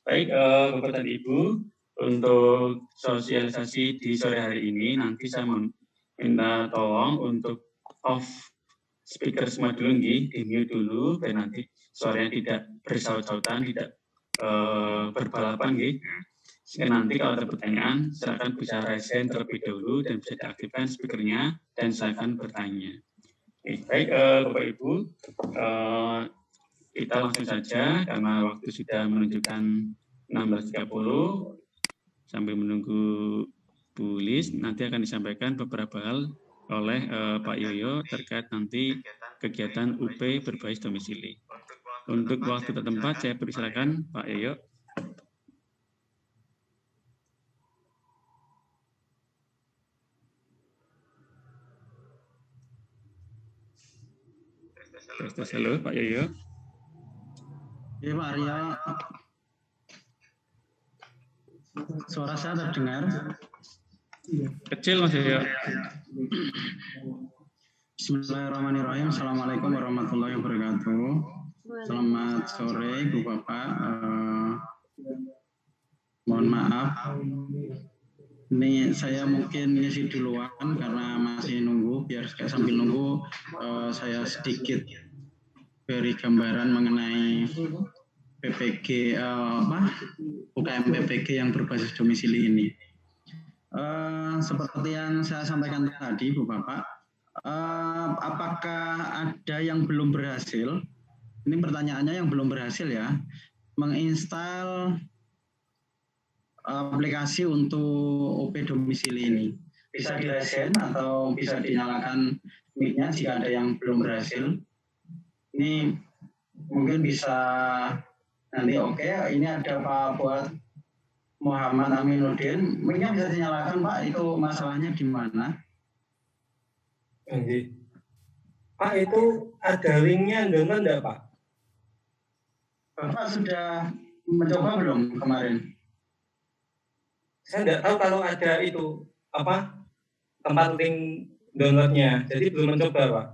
Baik, Bapak dan Ibu, untuk sosialisasi di sore hari ini nanti saya minta tolong untuk off speaker semua dulu, di mute dulu, dan nanti suaranya tidak bersaut-sautan, tidak berbalapan, sehingga nanti kalau ada pertanyaan, silakan bisa raise hand terlebih dahulu dan bisa diaktifkan speakernya dan silakan bertanya. Baik, Bapak Ibu, kita langsung saja karena waktu sudah menunjukkan 16.30 sambil menunggu Bu Lis, nanti akan disampaikan beberapa hal oleh Pak Yoyo terkait nanti kegiatan UP berbasis domisili. Untuk waktu dan tempat saya persilakan Pak Yoyo. Halo Pak Yoyo. Ya Pak Aryo, suara saya terdengar? Kecil Mas Yoyo. Bismillahirrahmanirrahim. Assalamualaikum warahmatullahi wabarakatuh. Selamat sore Bu Bapak. Mohon maaf. Ini saya mungkin ngisi duluan karena masih nunggu. Biar sambil nunggu saya sedikit beri gambaran mengenai PPG UKM PPG yang berbasis domisili ini. Seperti yang saya sampaikan tadi, Bu Bapak, apakah ada yang belum berhasil? Ini pertanyaannya yang belum berhasil ya, menginstal aplikasi untuk OP domisili ini. Bisa di-raise atau bisa dinyalakan mic-nya jika ada yang belum berhasil. Ini mungkin bisa nanti oke. Ini ada Pak Buat Muhammad Aminuddin. Mic-nya bisa dinyalakan Pak, itu masalahnya di mana? Pak, itu ada linknya download enggak Pak? Bapak sudah mencoba belum kemarin? Saya enggak tahu kalau ada itu tempat link downloadnya, jadi belum mencoba Pak.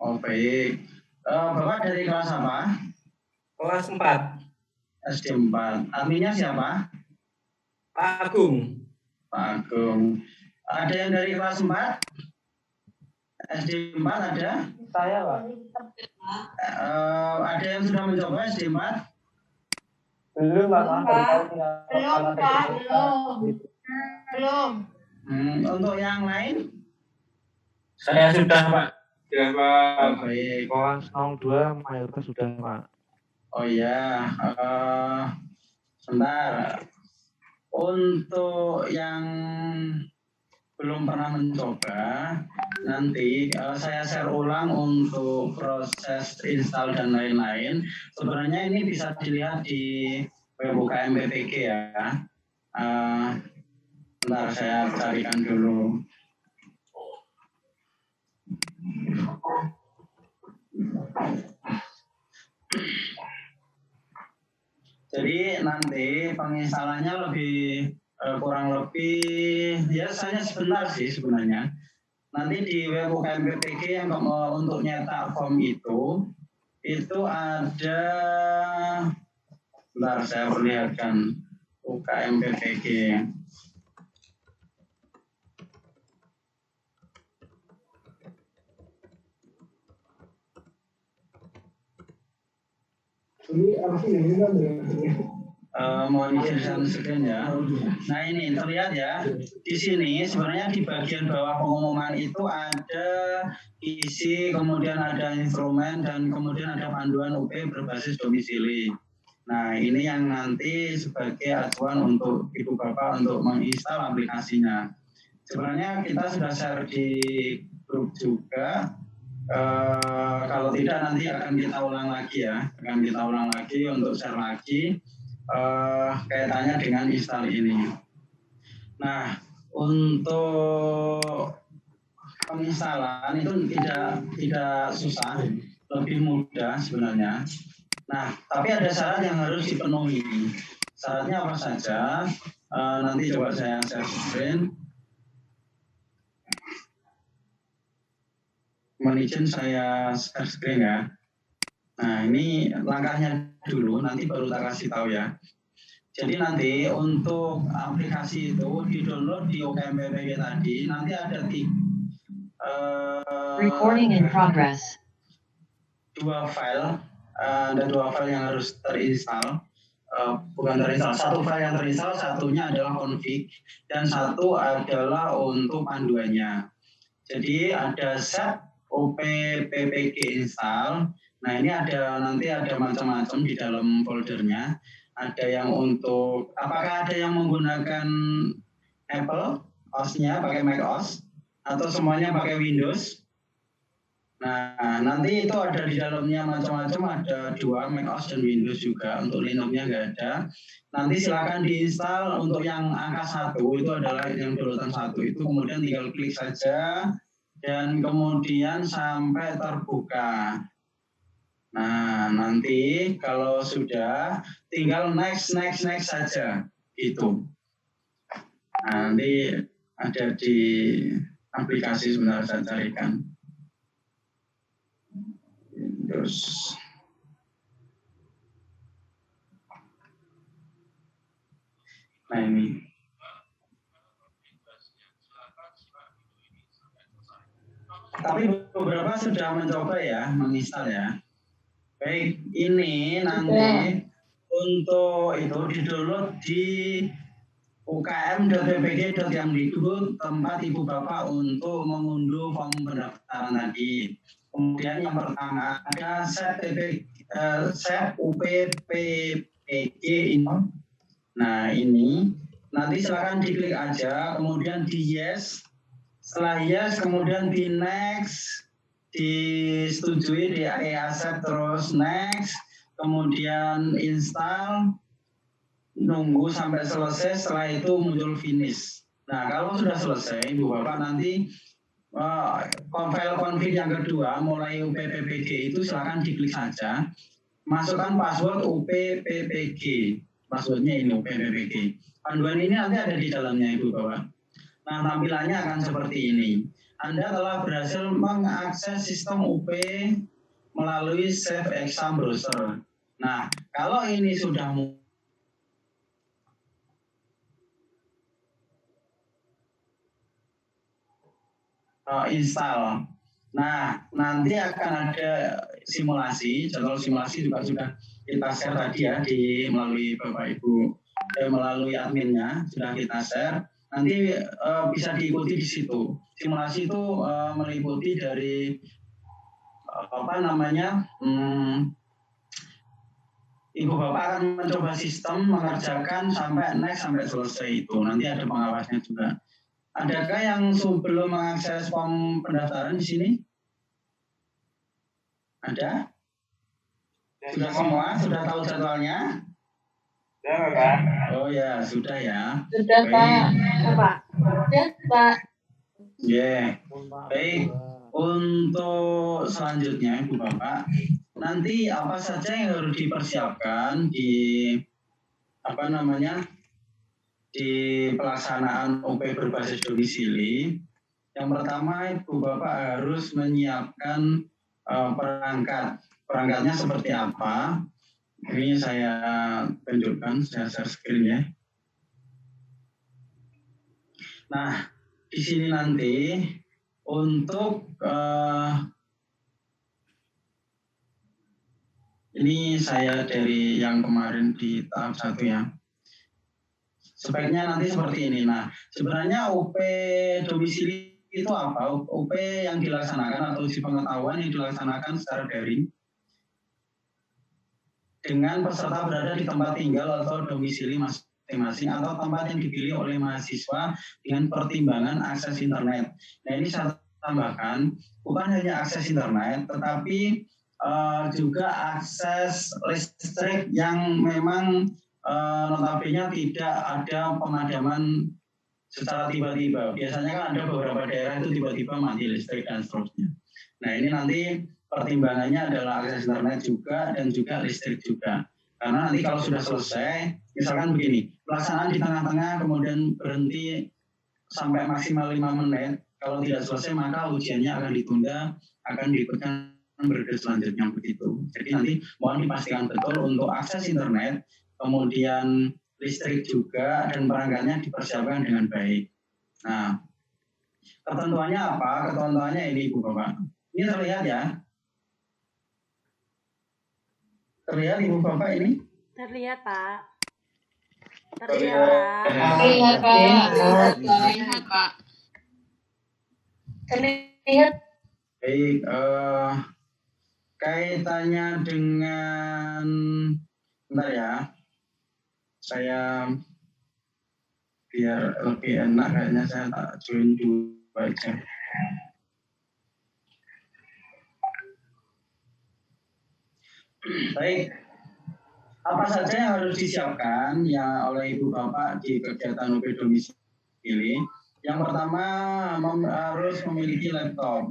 Oh baik. Bapak dari kelas apa? Kelas 4. SD 4. Adminnya siapa? Pak Agung. Pak Agung. Ada yang dari kelas 4? SD 4 ada? Saya Pak. Ada yang sudah mencoba SD 4? Belum Pak. Belum. Untuk yang lain? Saya sudah Pak. Ya Pak. Baik. Kelas 02 mayoritas sudah Pak. Oh ya. Sebentar. Untuk yang belum pernah mencoba, nanti saya share ulang untuk proses install dan lain-lain. Sebenarnya ini bisa dilihat di web UKM PPG ya. Bentar saya carikan dulu. Jadi nanti penginstalannya kurang lebih ya saya sebentar sih sebenarnya. Nanti di web UKM PPG yang untuk nyetak form itu ada, bentar saya perlihatkan UKM PPG. Mohon izin screen ya. Nah ini terlihat ya. Di sini sebenarnya di bagian bawah pengumuman itu ada isi, kemudian ada instrumen, dan kemudian ada panduan UP berbasis domisili. Nah ini yang nanti sebagai acuan untuk Ibu Bapak untuk menginstal aplikasinya. Sebenarnya kita sudah share di grup juga. Kalau tidak nanti akan kita ulang lagi ya, untuk share lagi kaitannya dengan install ini. Nah, untuk penginstalan itu tidak susah, lebih mudah sebenarnya. Nah, tapi ada syarat yang harus dipenuhi. Syaratnya apa saja? Nanti coba saya share screen. Mohon izin saya share screen ya. Nah ini langkahnya dulu, nanti baru tak kasih tahu ya. Jadi nanti untuk aplikasi itu di-download di UKMPPG tadi, nanti ada Recording in progress. ada dua file yang harus terinstall. Bukan terinstall, satu file yang terinstall, satunya adalah config, dan satu adalah untuk panduannya. Jadi ada set uppg install. Nah ini nanti ada macam-macam di dalam foldernya. Ada yang untuk, apakah ada yang menggunakan Apple OS-nya pakai Mac OS atau semuanya pakai Windows? Nah, nanti itu ada di dalamnya macam-macam, ada 2, Mac OS dan Windows juga. Untuk Linux-nya nggak ada. Nanti silakan diinstal. Untuk yang angka 1 itu adalah yang downloadan 1 itu, kemudian tinggal klik saja dan kemudian sampai terbuka. Nah, nanti kalau sudah tinggal next saja gitu. Nanti ada di aplikasi, sebentar saya carikan. Terus nah ini. Tapi beberapa sudah mencoba ya, menginstal ya. Baik, ini nanti untuk itu di-download di ukm.ppg.kemdikbud tempat Ibu Bapak untuk mengunduh form pendaftaran tadi. Kemudian yang pertama ada set uppg ini. Nah ini nanti silakan diklik aja, kemudian di yes. Setelah yes, kemudian di next, disetujui, di accept, terus next, kemudian install, nunggu sampai selesai, setelah itu muncul finish. Nah kalau sudah selesai, Ibu Bapak nanti file config yang kedua mulai uppg itu silakan diklik saja, masukkan password uppg, passwordnya ini uppg. Panduan ini nanti ada di dalamnya Ibu Bapak. Nah tampilannya akan seperti ini. Anda telah berhasil mengakses sistem UP melalui Save Exam Browser. Nah kalau ini sudah install. Nah, nanti akan ada simulasi. Jadwal simulasi juga sudah kita share tadi ya melalui Bapak Ibu, melalui adminnya sudah kita share. Nanti bisa diikuti di situ. Simulasi itu meliputi dari Ibu Bapak akan mencoba sistem, mengerjakan sampai next sampai selesai itu. Nanti ada pengawasnya juga. Adakah yang belum mengakses form pendaftaran di sini? Ada? Sudah semua? Sudah tahu jadwalnya? Sudah, Pak. Oh ya, sudah ya. Sudah, Pak. Pak. Sudah, Pak. Ya. Baik. Untuk selanjutnya, Ibu Bapak, nanti apa saja yang harus dipersiapkan di di pelaksanaan UP berbasis domisili. Yang pertama, Ibu Bapak harus menyiapkan perangkat. Perangkatnya seperti apa? Ini saya tunjukkan, saya share screen ya. Nah, di sini nanti untuk ini saya dari yang kemarin di tahap 1 ya. Sebaiknya nanti seperti ini. Nah, sebenarnya UP domisili itu apa? UP yang dilaksanakan atau uji pengetahuan yang dilaksanakan secara daring dengan peserta berada di tempat tinggal atau domisili masing-masing atau tempat yang dipilih oleh mahasiswa dengan pertimbangan akses internet. Nah, ini saya tambahkan, bukan hanya akses internet, tetapi juga akses listrik yang memang notabene tidak ada pemadaman secara tiba-tiba. Biasanya kan ada beberapa daerah itu tiba-tiba mati listrik dan seterusnya. Nah ini nanti pertimbangannya adalah akses internet juga dan juga listrik juga. Karena nanti kalau sudah selesai, misalkan begini, pelaksanaan di tengah-tengah kemudian berhenti sampai maksimal 5 menit. Kalau tidak selesai maka ujiannya akan ditunda, akan diikutkan periode selanjutnya begitu. Jadi nanti mohon dipastikan betul untuk akses internet, kemudian listrik juga, dan perangkatnya dipersiapkan dengan baik. Nah, ketentuannya apa? Ketentuannya ini Ibu Bapak. Ini terlihat ya? Terlihat Ibu Bapak ini? Terlihat Pak. Terlihat, Terlihat Pak. Terlihat, Pak. Terlihat. Baik, kaitannya dengan, bentar ya, saya biar lebih enak kayaknya saya tak join dulu aja. Baik, apa saja yang harus disiapkan ya oleh Ibu Bapak di kegiatan UP domisili? Yang pertama harus memiliki laptop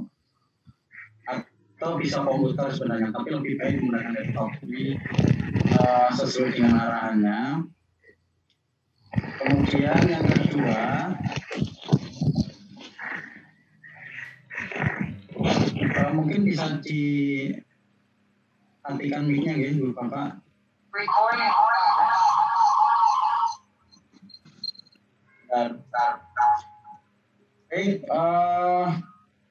atau bisa komputer sebenarnya, tapi lebih baik menggunakan laptop ini sesuai dengan arahannya. Kemudian yang kedua, mungkin bisa dimatikan mic-nya ya Ibu Bapak. Baik,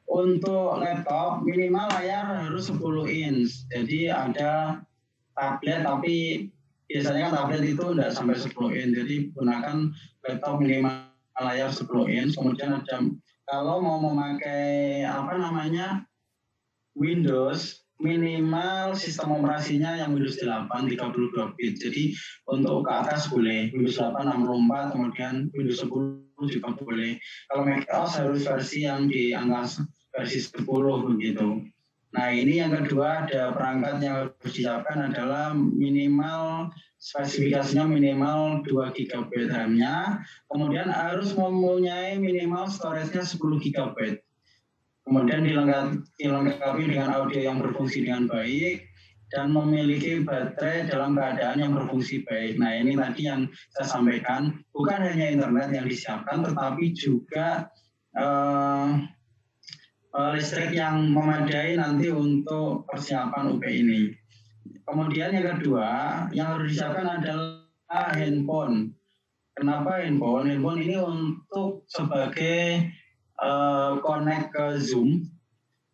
untuk laptop minimal layar harus 10 inch. Jadi ada tablet, tapi biasanya kan tablet itu tidak sampai 10 inch. Jadi gunakan laptop minimal layar 10 inch. Kemudian ada, kalau mau memakai Windows, minimal sistem operasinya yang Windows 8 32 bit. Jadi untuk ke atas boleh Windows 8 64, kemudian Windows 10 juga boleh. Kalau macOS harus versi yang di angka versi 10 begitu. Nah, ini yang kedua, ada perangkat yang harus disiapkan adalah minimal spesifikasinya minimal 2 GB RAM-nya, kemudian harus mempunyai minimal storage-nya 10 GB. Kemudian dilengkapi dengan audio yang berfungsi dengan baik dan memiliki baterai dalam keadaan yang berfungsi baik. Nah, ini tadi yang saya sampaikan, bukan hanya internet yang disiapkan, tetapi juga listrik yang memadai nanti untuk persiapan UP ini. Kemudian yang kedua, yang harus disiapkan adalah handphone. Kenapa handphone? Handphone ini untuk sebagai connect ke Zoom.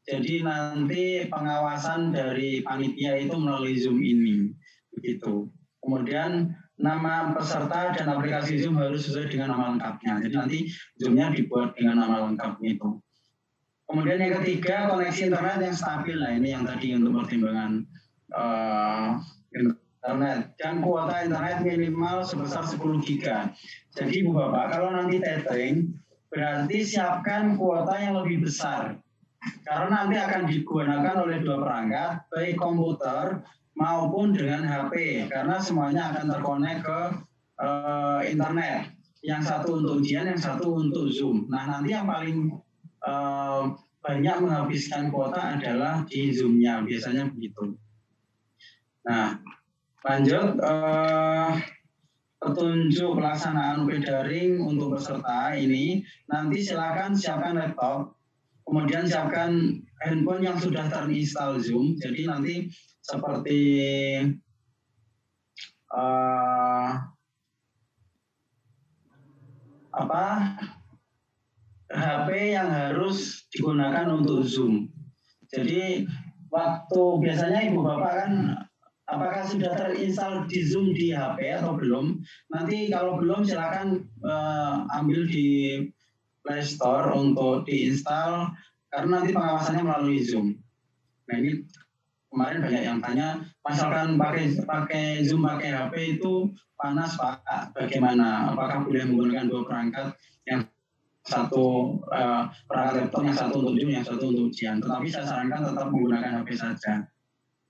Jadi nanti pengawasan dari panitia itu melalui Zoom ini, begitu. Kemudian nama peserta dan aplikasi Zoom harus sesuai dengan nama lengkapnya. Jadi nanti Zoom-nya dibuat dengan nama lengkap itu. Kemudian yang ketiga, koneksi internet yang stabil. Nah, ini yang tadi untuk pertimbangan internet. Dan kuota internet minimal sebesar 10 GB. Jadi Bu Bapak, kalau nanti tethering, berarti siapkan kuota yang lebih besar. Karena nanti akan digunakan oleh dua perangkat, baik komputer maupun dengan HP. Karena semuanya akan terkonek ke internet. Yang satu untuk ujian, yang satu untuk Zoom. Nah, nanti yang paling banyak menghabiskan kuota adalah di Zoom-nya, biasanya begitu. Nah, lanjut petunjuk pelaksanaan UP daring untuk peserta ini, nanti silakan siapkan laptop, kemudian siapkan handphone yang sudah terinstall Zoom. Jadi nanti seperti HP yang harus digunakan untuk Zoom. Jadi waktu biasanya Ibu Bapak kan apakah sudah terinstall di Zoom di HP atau belum? Nanti kalau belum silakan ambil di Play Store untuk diinstal karena nanti pengawasannya melalui Zoom. Nah, ini kemarin banyak yang tanya, misalkan pakai Zoom pakai HP itu panas Pak, bagaimana? Apakah boleh menggunakan dua perangkat, yang satu perangkat laptop, yang satu untuk Zoom, yang satu untuk ujian? Tetapi saya sarankan tetap menggunakan HP saja,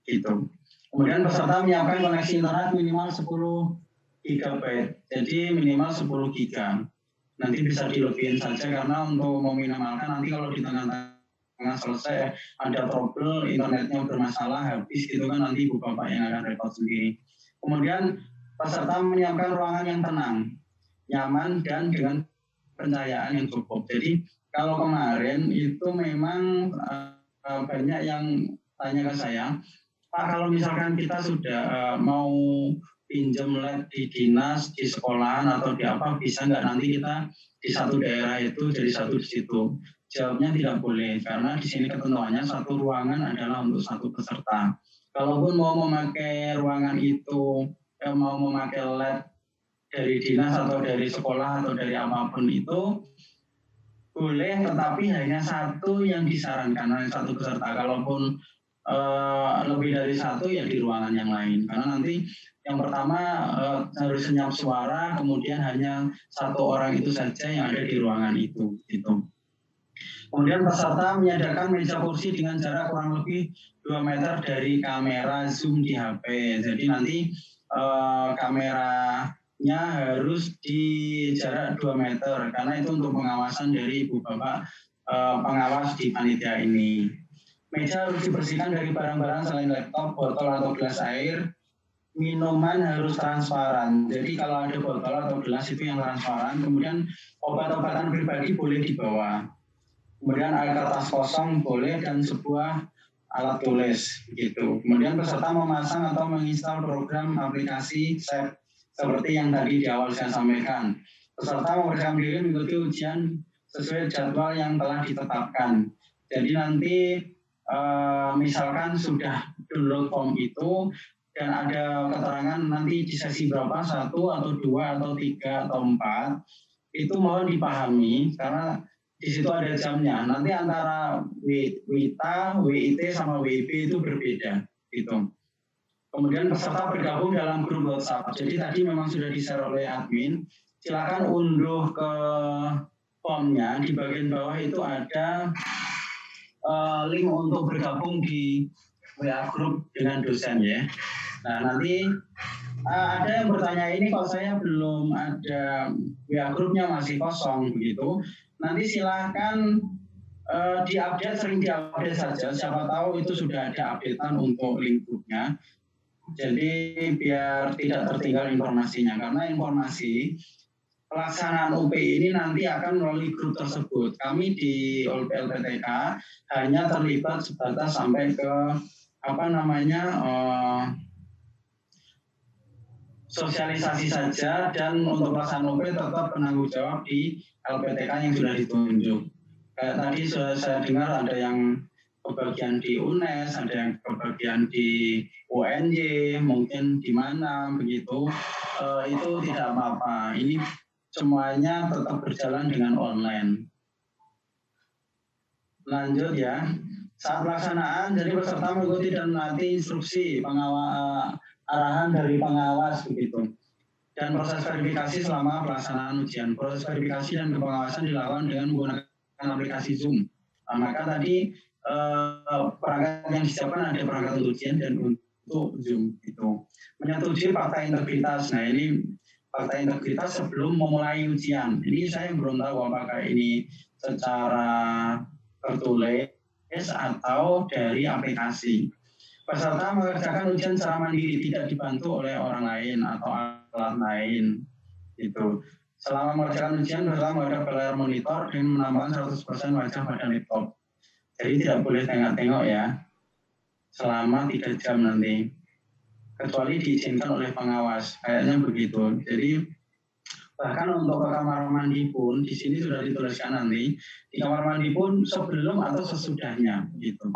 gitu. Kemudian peserta menyiapkan koneksi internet minimal 10 GB, jadi minimal 10 GB. Nanti bisa dilebihin saja karena untuk meminimalkan nanti kalau di tengah-tengah selesai ada trouble, internetnya bermasalah, habis gitu kan nanti Ibu Bapak yang akan repot sendiri. Kemudian peserta menyiapkan ruangan yang tenang, nyaman, dan dengan pencahayaan yang cukup. Jadi kalau kemarin itu memang banyak yang tanya ke saya, Pak, kalau misalkan kita sudah mau pinjam lab di dinas, di sekolahan atau di apa, bisa nggak nanti kita di satu daerah itu jadi satu di situ? Jawabnya tidak boleh, karena di sini ketentuannya satu ruangan adalah untuk satu peserta. Kalaupun mau memakai ruangan itu, mau memakai lab dari dinas atau dari sekolah atau dari apapun itu, boleh, tetapi hanya satu yang disarankan, hanya satu peserta. Kalaupun lebih dari satu ya di ruangan yang lain, karena nanti yang pertama harus senyap suara, kemudian hanya satu orang itu saja yang ada di ruangan itu gitu. Kemudian peserta menyediakan meja kursi dengan jarak kurang lebih 2 meter dari kamera Zoom di HP. Jadi nanti kameranya harus di jarak 2 meter karena itu untuk pengawasan dari ibu bapak pengawas di panitia ini. Meja harus dibersihkan dari barang-barang selain laptop, botol atau gelas air. Minuman harus transparan. Jadi kalau ada botol atau gelas itu yang transparan. Kemudian obat-obatan pribadi boleh dibawa. Kemudian air kertas kosong boleh dan sebuah alat tulis begitu. Kemudian peserta memasang atau menginstal program aplikasi SEP seperti yang tadi di awal saya sampaikan. Peserta mempersiapkan diri mengikuti ujian sesuai jadwal yang telah ditetapkan. Jadi nanti misalkan sudah download form itu dan ada keterangan nanti di sesi berapa, 1 atau 2 atau 3 atau 4, itu mohon dipahami karena di situ ada jamnya. Nanti antara WITA, WIT sama WIP itu berbeda gitu. Kemudian peserta bergabung dalam grup WhatsApp. Jadi tadi memang sudah di-share oleh admin. Silakan unduh ke formnya. Di bagian bawah itu ada link untuk bergabung di WA group dengan dosen ya. Nah nanti ada yang bertanya ini kok saya belum ada WA grupnya masih kosong begitu. Nanti silahkan diupdate, sering diupdate saja. Siapa tahu itu sudah ada updatean untuk link grupnya. Jadi biar tidak tertinggal informasinya. Karena informasi pelaksanaan UP ini nanti akan melalui grup tersebut. Kami di LPTK hanya terlibat sebatas sampai ke sosialisasi saja, dan untuk pelaksanaan UP tetap penanggung jawab di LPTK yang sudah ditunjuk. Kayak tadi saya dengar ada yang kebagian di UNES, ada yang kebagian di UNJ, mungkin di mana begitu. Itu tidak apa-apa. Ini semuanya tetap berjalan dengan online. Lanjut ya. Saat pelaksanaan, jadi peserta mengikuti dan menaati instruksi arahan dari pengawas begitu. Dan proses verifikasi selama pelaksanaan ujian. Proses verifikasi dan pengawasan dilakukan dengan menggunakan aplikasi Zoom. Nah, maka tadi perangkat yang disiapkan ada perangkat untuk ujian dan untuk Zoom itu. Menyetujui fakta integritas. Nah ini fakta integritas sebelum memulai ujian. Ini saya belum tahu apakah ini secara tertulis atau dari aplikasi. Peserta mengerjakan ujian secara mandiri, tidak dibantu oleh orang lain atau alat lain. Gitu. Selama mengerjakan ujian, peserta menghadap ke layar monitor dan menambahkan 100% wajah pada laptop. Jadi tidak boleh tengok-tengok ya, selama 3 jam nanti. Kecuali diizinkan oleh pengawas, kayaknya begitu. Jadi bahkan untuk ke kamar mandi pun, di sini sudah dituliskan nanti, di kamar mandi pun sebelum atau sesudahnya. Gitu.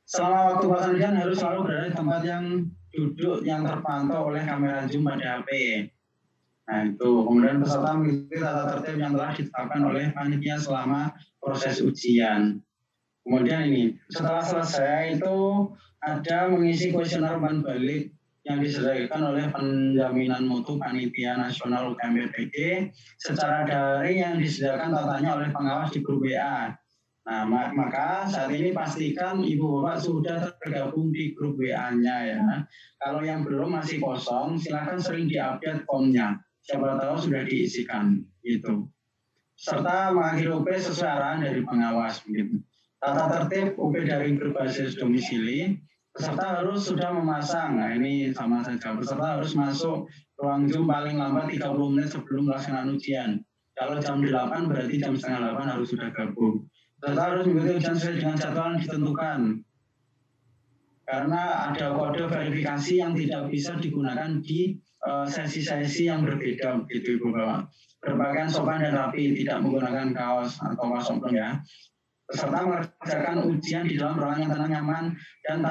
Selama waktu pelaksanaan ujian harus selalu berada di tempat yang duduk yang terpantau oleh kamera Zoom pada HP. Nah itu, kemudian peserta mengikuti tata tertib yang telah ditetapkan oleh panitia selama proses ujian. Kemudian ini, setelah selesai itu ada mengisi kuesioner umpan balik yang disediakan oleh penjaminan mutu panitia nasional UKMPTG secara daring yang disediakan tatanya oleh pengawas di grup WA. Nah, maka saat ini pastikan Ibu Bapak sudah tergabung di grup WA-nya ya. Kalau yang belum masih kosong, silakan sering diupdate formnya. Siapa tahu sudah diisikan gitu. Serta mengakhiri UP sesuai arahan dari pengawas begitu. Tata tertib UP daring berbasis domisili, peserta harus sudah memasang. Nah, ini sama saja. Peserta harus masuk ruang Zoom paling lambat 30 menit sebelum pelaksanaan ujian. Kalau jam 8 berarti jam setengah 8 harus sudah gabung. Peserta harus mengikuti ujian sesuai dengan jadwal yang ditentukan. Karena ada kode verifikasi yang tidak bisa digunakan di sesi-sesi yang berbeda begitu Ibu Bapak. Berpakaian sopan dan rapi, tidak menggunakan kaos atau kaos oblong ya. Peserta mengerjakan ujian di dalam ruangan yang tenang, nyaman dan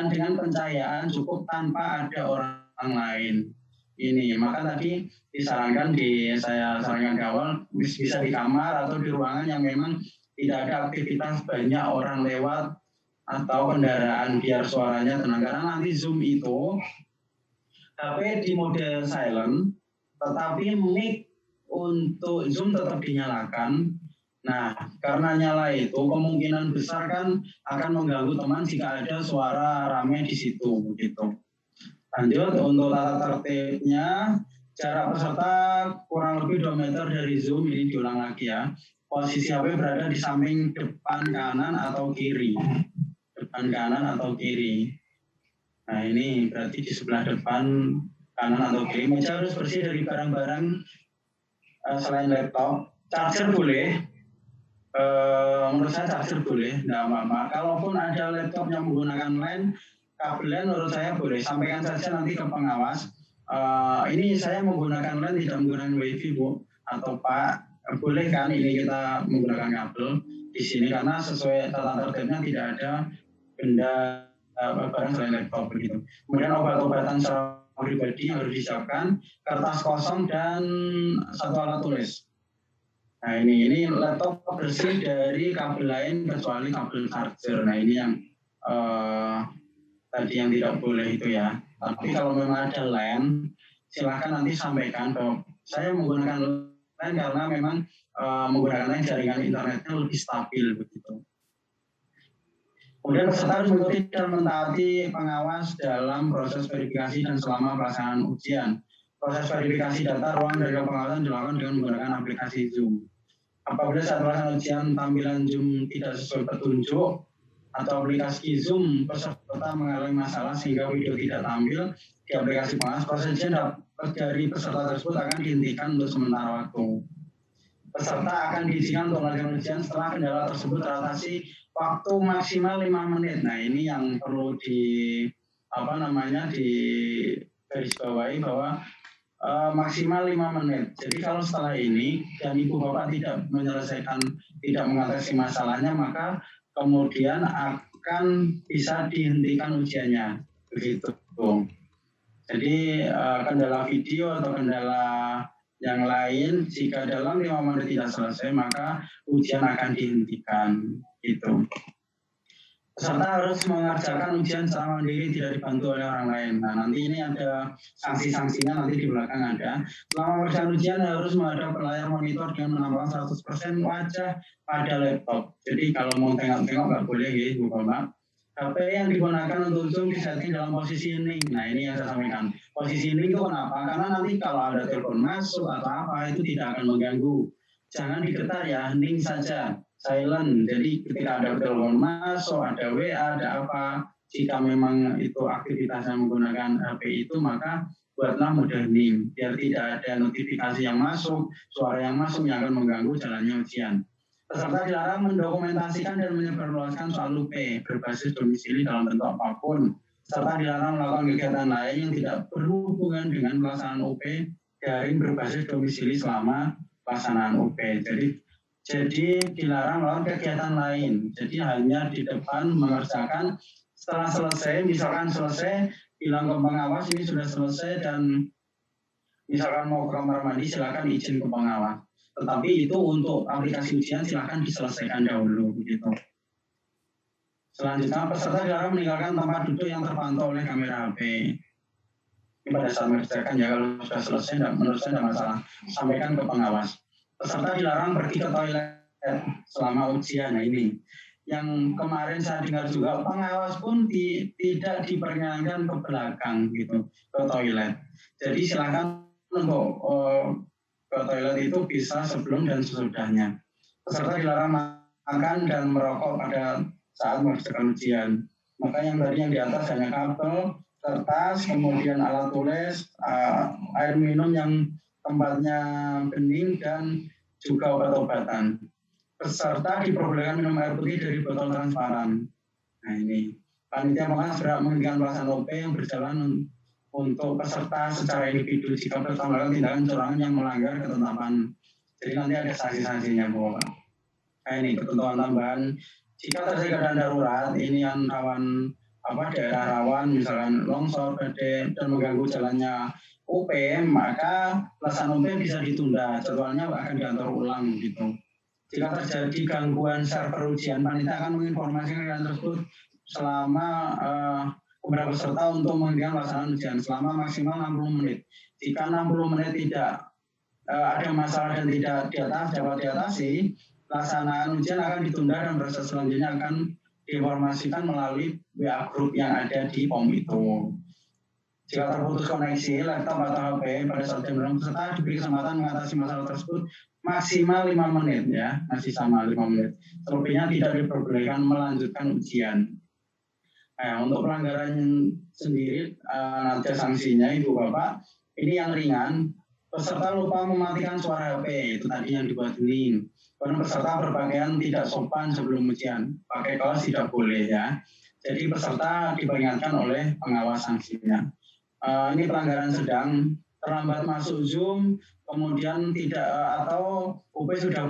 dengan pencahayaan cukup tanpa ada orang lain. Ini maka tadi disarankan saya sarankan di awal bisa di kamar atau di ruangan yang memang tidak ada aktivitas banyak orang lewat atau kendaraan biar suaranya tenang, karena nanti Zoom itu HP di mode silent tetapi mic untuk Zoom tetap dinyalakan. Nah, karena nyala itu kemungkinan besar kan akan mengganggu teman jika ada suara ramai di situ begitu. Lanjut untuk tata tertibnya, jarak peserta kurang lebih 2 meter dari Zoom, ini diulang lagi ya. Posisi HP berada di samping depan kanan atau kiri. Depan kanan atau kiri. Nah ini berarti di sebelah depan kanan atau kiri. Meja harus bersih dari barang-barang selain laptop. Charger boleh. Menurut saya charger boleh, tidak apa-apa. Kalaupun ada laptop yang menggunakan LAN, kabel menurut saya boleh, sampaikan saja nanti ke pengawas. Ini saya menggunakan LAN, tidak menggunakan WiFi Bu atau Pak, boleh kan ini kita menggunakan kabel di sini karena sesuai tata tertibnya tidak ada benda barang selain laptop begitu. Kemudian obat-obatan secara pribadi yang harus disiapkan, kertas kosong dan 1 alat tulis. Nah ini laptop bersih dari kabel lain kecuali kabel charger. Nah ini yang tadi yang tidak boleh itu ya. Tapi kalau memang ada LAN, silahkan nanti sampaikan bahwa saya menggunakan LAN karena memang menggunakan LAN jaringan internetnya lebih stabil begitu. Kemudian peserta harus mengikuti dan mentaati pengawas dalam proses verifikasi dan selama pelaksanaan ujian. Proses verifikasi data ruang dari pengawasan dilakukan dengan menggunakan aplikasi Zoom. Apabila saat pelaksanaan ujian tampilan Zoom tidak sesuai petunjuk atau aplikasi Zoom peserta mengalami masalah sehingga video tidak tampil di aplikasi pengawas, proses ujian dari peserta tersebut akan dihentikan untuk sementara waktu. Peserta akan diizinkan untuk melakukan ujian setelah kendala tersebut teratasi waktu maksimal 5 menit. Nah ini yang perlu digarisbawahi bahwa maksimal 5 menit. Jadi kalau setelah ini dan Ibu Bapak tidak mengatasi masalahnya, maka kemudian akan bisa dihentikan ujiannya. Begitu. Jadi kendala video atau kendala yang lain, jika dalam 5 menit tidak selesai, maka ujian akan dihentikan. Gitu. Peserta harus mengerjakan ujian secara mandiri, tidak dibantu oleh orang lain. Nah, nanti ini ada sanksi-sanksinya, nanti di belakang ada. Selama mengerjakan ujian harus menghadap layar monitor dengan menampilkan 100% wajah pada laptop. Jadi kalau mau tengok-tengok nggak boleh ya, Ibu Bapak. HP yang digunakan untuk Zoom disetting dalam posisi hening. Nah, ini yang saya sampaikan. Posisi hening itu kenapa? Karena nanti kalau ada telepon masuk atau apa, itu tidak akan mengganggu. Jangan digetar ya, hening saja. Silent, jadi ketika ada telepon masuk, ada WA, ada apa, jika memang itu aktivitasnya menggunakan HP itu, maka buatlah mode hening, biar tidak ada notifikasi yang masuk, suara yang masuk yang akan mengganggu jalannya ujian. Peserta dilarang mendokumentasikan dan menyebarluaskan soal UP berbasis domisili dalam bentuk apapun, serta dilarang melakukan kegiatan lain yang tidak berhubungan dengan pelaksanaan UP daring berbasis domisili selama pelaksanaan UP. Jadi dilarang melakukan kegiatan lain. Jadi hanya di depan mengerjakan. Setelah selesai, misalkan selesai, bilang ke pengawas ini sudah selesai dan misalkan mau ke kamar mandi, silakan izin ke pengawas. Tetapi itu untuk aplikasi ujian silakan diselesaikan dahulu begitu. Selanjutnya peserta dilarang meninggalkan tempat duduk yang terpantau oleh kamera HP. Ini pada saat mengerjakan ya, kalau sudah selesai, menurut saya tidak masalah. Sampaikan ke pengawas. Peserta dilarang pergi ke toilet selama ujian. Nah ini yang kemarin saya dengar juga, pengawas pun tidak diperkenankan ke belakang gitu, ke toilet. Jadi silakan untuk ke toilet itu bisa sebelum dan sesudahnya. Peserta dilarang makan dan merokok pada saat mengerjakan ujian. Maka yang tadi yang di atas hanya kabel, kertas, kemudian alat tulis, air minum yang tempatnya bening, dan juga obat-obatan. Peserta diperbolehkan minum air putih dari botol transparan. Nah ini, panitia pengawas berhak menghentikan pelaksanaan OP yang berjalan untuk peserta secara individu jika peserta melakukan tindakan kecurangan yang melanggar ketetapan. Jadi nanti ada sanksi-sanksinya Bu Bapak. Nah ini ketentuan tambahan jika terjadi keadaan darurat ini yang rawan daerah rawan misalkan longsor, badai dan mengganggu jalannya UP, maka pelaksanaan UP bisa ditunda, jadwalnya akan diatur ulang gitu. Jika terjadi gangguan server ujian, panitia akan menginformasikan kegiatan tersebut selama beberapa peserta untuk menghentikan pelaksanaan ujian selama maksimal 60 menit. Jika 60 menit tidak ada masalah dan tidak dapat diatasi, pelaksanaan ujian akan ditunda dan proses selanjutnya akan diinformasikan melalui WA group yang ada di POM itu. Jika terputus koneksi laptop atau HP pada saat jam berang peserta diberi kesempatan mengatasi masalah tersebut maksimal 5 menit ya, masih sama 5 menit. Selebihnya tidak diperbolehkan melanjutkan ujian. Nah, untuk pelanggaran sendiri nanti sanksinya Ibu Bapak, ini yang ringan, peserta lupa mematikan suara HP, itu tadi yang dibuat ini. Kemudian peserta berpakaian tidak sopan sebelum ujian, pakai kaos tidak boleh ya. Jadi peserta diperingatkan oleh pengawas sanksinya. Ini pelanggaran sedang, terlambat masuk Zoom, kemudian tidak atau UP sudah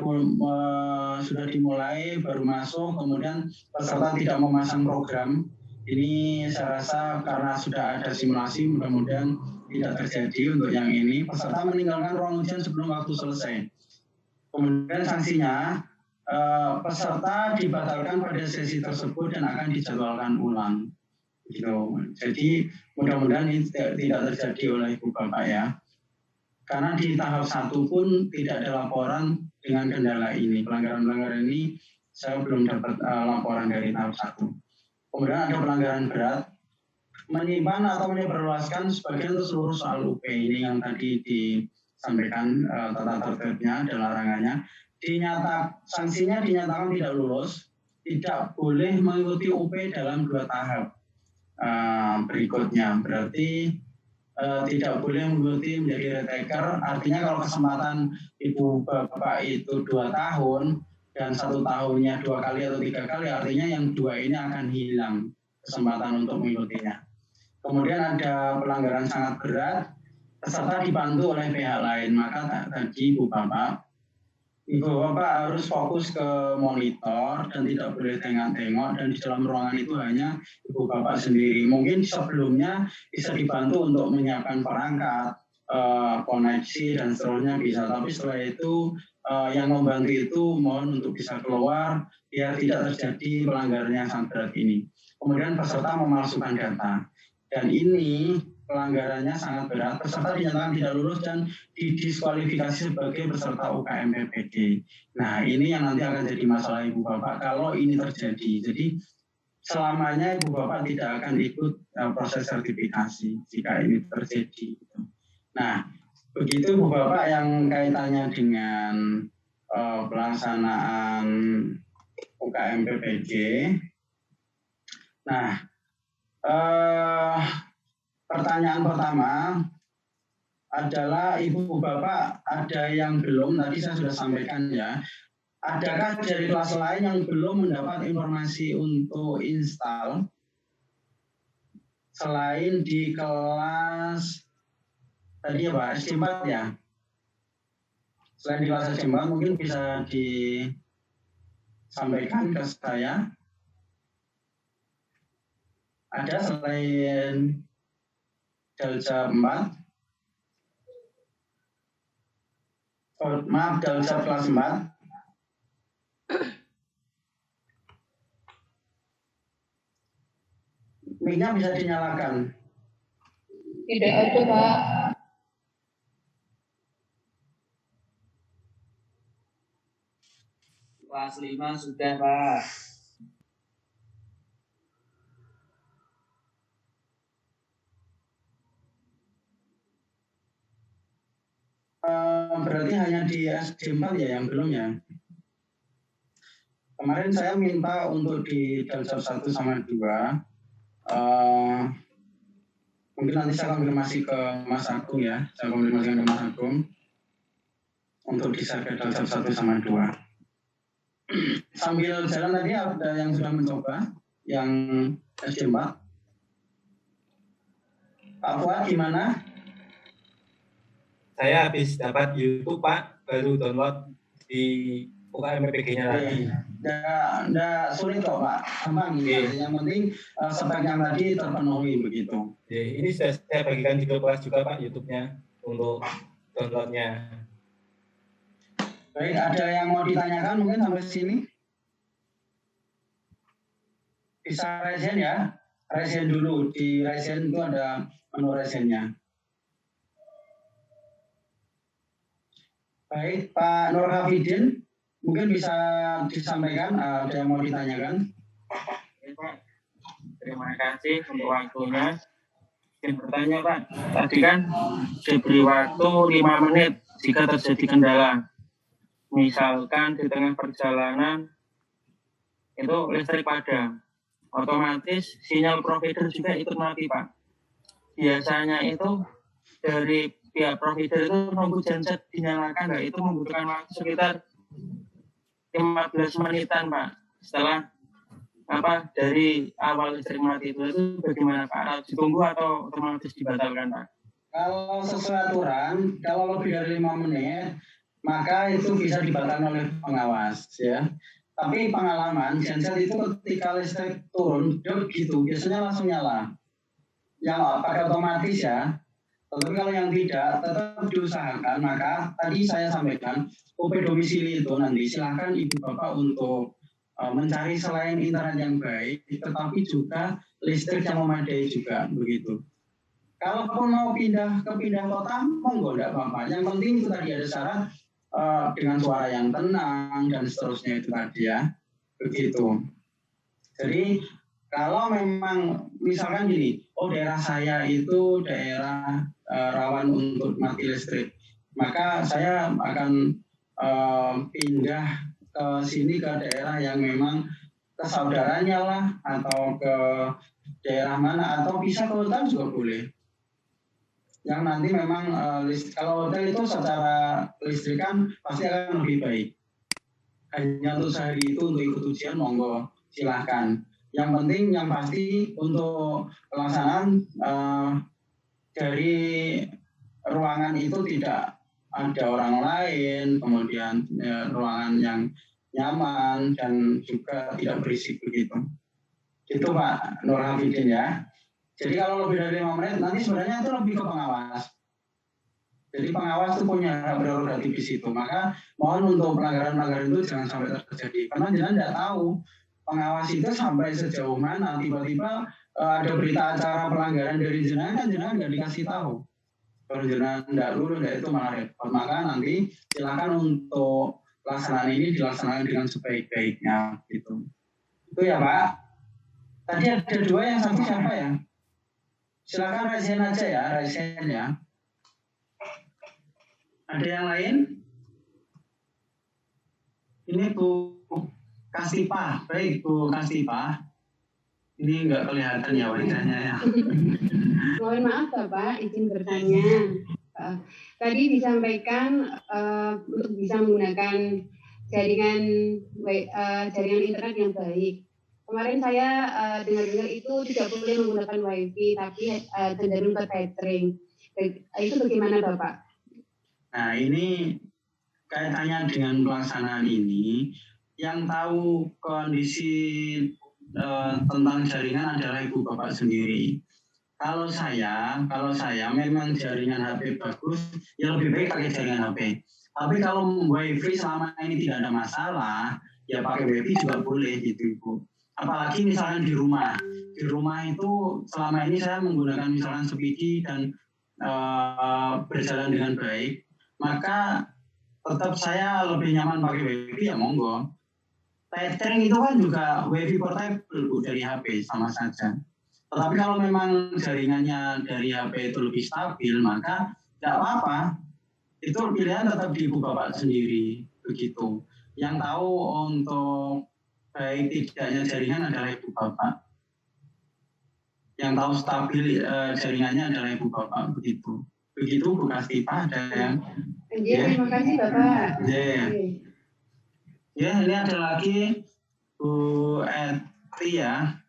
dimulai baru masuk, kemudian peserta tidak memasang program. Ini saya rasa karena sudah ada simulasi, mudah-mudahan tidak terjadi untuk yang ini. Peserta meninggalkan ruang ujian sebelum waktu selesai. Kemudian sanksinya, peserta dibatalkan pada sesi tersebut dan akan dijadwalkan ulang. Gitu. Jadi mudah-mudahan ini tidak terjadi oleh Ibu Bapak ya. Karena di tahap 1 pun tidak ada laporan dengan kendala ini. Pelanggaran-pelanggaran ini saya belum dapat laporan dari tahap 1. Kemudian ada pelanggaran berat, menyimpan atau menyebarluaskan sebagian atau seluruh soal UP. Ini yang tadi disampaikan tata tertibnya dan larangannya. Sanksinya dinyatakan tidak lulus, tidak boleh mengikuti UP dalam 2 tahap berikutnya. Berarti tidak boleh mengikuti menjadi retaker. Artinya kalau kesempatan Ibu Bapak itu 2 tahun dan 1 tahunnya 2 kali atau 3 kali, artinya yang 2 ini akan hilang kesempatan untuk mengikutinya. Kemudian ada pelanggaran sangat berat, peserta dibantu oleh pihak lain. Maka tadi Ibu Bapak harus fokus ke monitor dan tidak boleh tengok-tengok, dan di dalam ruangan itu hanya Ibu Bapak sendiri. Mungkin sebelumnya bisa dibantu untuk menyiapkan perangkat, koneksi dan seterusnya bisa, tapi setelah itu yang membantu itu mohon untuk bisa keluar biar tidak terjadi pelanggaran yang sangat berat ini. Kemudian peserta memalsukan data, dan ini pelanggarannya sangat berat. Peserta dinyatakan tidak lulus dan didiskualifikasi sebagai peserta UKM PPG. Nah, ini yang nanti akan jadi masalah Ibu Bapak kalau ini terjadi. Jadi selamanya Ibu Bapak tidak akan ikut proses sertifikasi jika ini terjadi. Nah, begitu Bu Bapak yang kaitannya dengan pelaksanaan UKM PPG. Nah, pertanyaan pertama adalah Ibu Bapak ada yang belum, tadi saya sudah sampaikan ya. Adakah dari kelas lain yang belum mendapat informasi untuk install selain di kelas tadi ya Pak, SD4 ya. Selain di kelas SD4 mungkin bisa disampaikan ke saya. Ada selain Dalja 4. Oh, maaf, Dalja kelas 4. Mic-nya bisa dinyalakan. Tidak ada, Pak. Kelas 5 sudah, Pak. Berarti hanya di SD4 ya yang belum ya? Kemarin saya minta untuk di Dalja 1 sama 2. Mungkin nanti saya konfirmasi ke Mas Agung ya. Saya konfirmasikan ke Mas Agung untuk di Dalja 1 sama 2. Sambil jalan tadi ada yang sudah mencoba yang SD4. Pak Fuad gimana? Saya habis dapat YouTube Pak, baru download di UKM PPG-nya lagi. Nggak sulit kok Pak, gampang ini. Yang penting spek yang tadi terpenuhi begitu. Ini sudah saya bagikan di grup kelas juga Pak YouTube-nya untuk downloadnya. Baik, ada yang mau ditanyakan mungkin sampai sini? Bisa resen ya, resen dulu. Di resen itu ada menu resennya. Baik, Pak Nur Hafidin, mungkin bisa disampaikan, ada yang mau ditanyakan? Terima kasih untuk waktunya. Ingin bertanya Pak, tadi kan diberi waktu 5 menit jika terjadi kendala. Misalkan di tengah perjalanan itu listrik padam, otomatis sinyal provider juga ikut mati Pak. Biasanya itu dari pihak provider itu nunggu genset dinyalakan, itu membutuhkan waktu sekitar 15 menitan Pak. Setelah dari awal listrik mati itu bagaimana Pak? Harus ditunggu atau otomatis dibatalkan Pak? Kalau sesuai aturan, kalau lebih dari 5 menit, maka itu bisa dibatalkan oleh pengawas ya. Tapi pengalaman genset itu ketika listrik turun, gitu biasanya langsung nyala. Yang pakai otomatis ya. Tapi kalau yang tidak, tetap diusahakan. Maka tadi saya sampaikan, OP domisili itu nanti silakan Ibu Bapak untuk mencari selain internet yang baik, tetapi juga listrik yang memadai juga begitu. Kalaupun mau pindah kota, monggo enggak apa-apa. Yang penting itu tadi ada syarat dengan suara yang tenang dan seterusnya itu tadi ya, begitu. Jadi kalau memang misalkan gini, daerah saya itu daerah rawan untuk mati listrik, maka saya akan pindah ke sini ke daerah yang memang kesaudaranya lah, atau ke daerah mana, atau bisa ke hutan juga boleh. Yang nanti memang kalau hotel itu secara listrikan pasti akan lebih baik. Hanya untuk sehari itu untuk ikut ujian monggo silahkan. Yang penting yang pasti untuk pelaksanaan dari ruangan itu tidak ada orang lain, kemudian ruangan yang nyaman dan juga tidak berisik begitu. Itu Pak Nur Hafidin ya. Jadi kalau lebih dari 5 menit nanti sebenarnya itu lebih ke pengawas. Jadi pengawas itu punya hak prerogatif di situ. Maka mohon untuk pelanggaran-pelanggaran itu jangan sampai terjadi. Karena jangan tidak tahu pengawas itu sampai sejauh mana tiba-tiba ada berita acara pelanggaran dari jenengan, kan jenengan nggak dikasih tahu. Kalau jenengan tidak lulus, itu malah repot. Maka nanti silakan untuk pelaksanaan ini dilaksanakan dengan sebaik-baiknya. Gitu. Itu ya Pak. Tadi ada 2, yang satu siapa ya? Silakan resen aja ya, resen ya. Ada yang lain? Ini Bu Kastipa, baik Bu Kastipa. Ini enggak kelihatan ya wajahnya ya. Mohon maaf Bapak, izin bertanya. Tadi disampaikan untuk bisa menggunakan jaringan internet yang baik. Kemarin saya dengar-dengar itu tidak boleh menggunakan WiFi, tapi cenderung ke tethering. Itu bagaimana Bapak? Nah ini kaitannya dengan pelaksanaan ini, yang tahu kondisi tentang jaringan adalah Ibu Bapak sendiri. Kalau saya memang jaringan HP bagus, ya lebih baik pakai jaringan HP. Tapi kalau WiFi selama ini tidak ada masalah, ya pakai WiFi juga boleh gitu Ibu. Apalagi misalkan di rumah itu selama ini saya menggunakan misalkan Speedy dan berjalan dengan baik, maka tetap saya lebih nyaman pakai WiFi ya monggo. Tethering itu kan juga WiFi portable Bu, dari HP sama saja. Tetapi kalau memang jaringannya dari HP itu lebih stabil, maka tidak apa-apa. Itu pilihan tetap di Ibu Bapak sendiri begitu. Yang tahu untuk baik tidaknya jaringan adalah Ibu Bapak. Yang tahu stabil jaringannya adalah Ibu Bapak begitu. Begitu Bu Kastipa, ada yang. Terima kasih Bapak. Ya, ini ada lagi Bu Eti ya.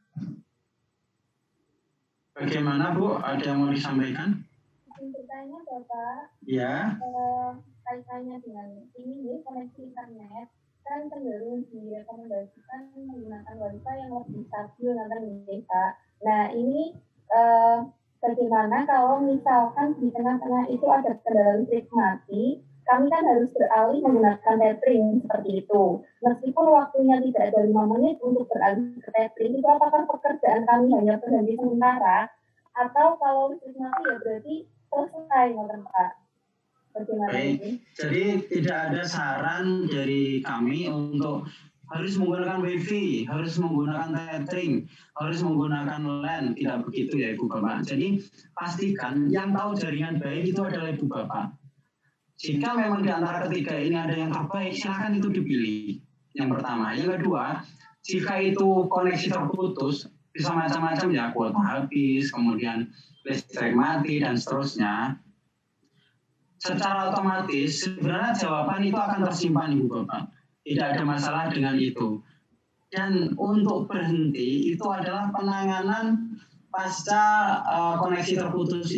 Bagaimana Bu? Ada yang mau disampaikan? Izin bertanya Bapak, Ya. kaitannya dengan ini nih koneksi internet kan cenderung direkomendasikan menggunakan wifi yang lebih stabil nanti nih Pak. Nah ini bagaimana kalau misalkan di tengah-tengah itu ada kendala listrik mati, kami kan harus beralih menggunakan tethering seperti itu. Meskipun waktunya tidak ada 5 menit untuk beralih ke tethering, itu apakah pekerjaan kami hanya berhenti sementara, atau kalau listrik mati ya berarti selesai, Pak? Bagaimana ini? Jadi tidak ada saran dari kami untuk harus menggunakan wifi, harus menggunakan tethering, harus menggunakan LAN, tidak begitu ya Ibu Bapak. Jadi pastikan yang tahu jaringan baik itu adalah Ibu Bapak. Jika memang di antara ketiga ini ada yang terbaik, silakan itu dipilih. Yang pertama. Yang kedua, jika itu koneksi terputus, bisa macam-macam ya, kuota habis, kemudian listrik mati, dan seterusnya. Secara otomatis, sebenarnya jawaban itu akan tersimpan Ibu Bapak. Tidak ada masalah dengan itu. Dan untuk berhenti, itu adalah penanganan pasca koneksi terputus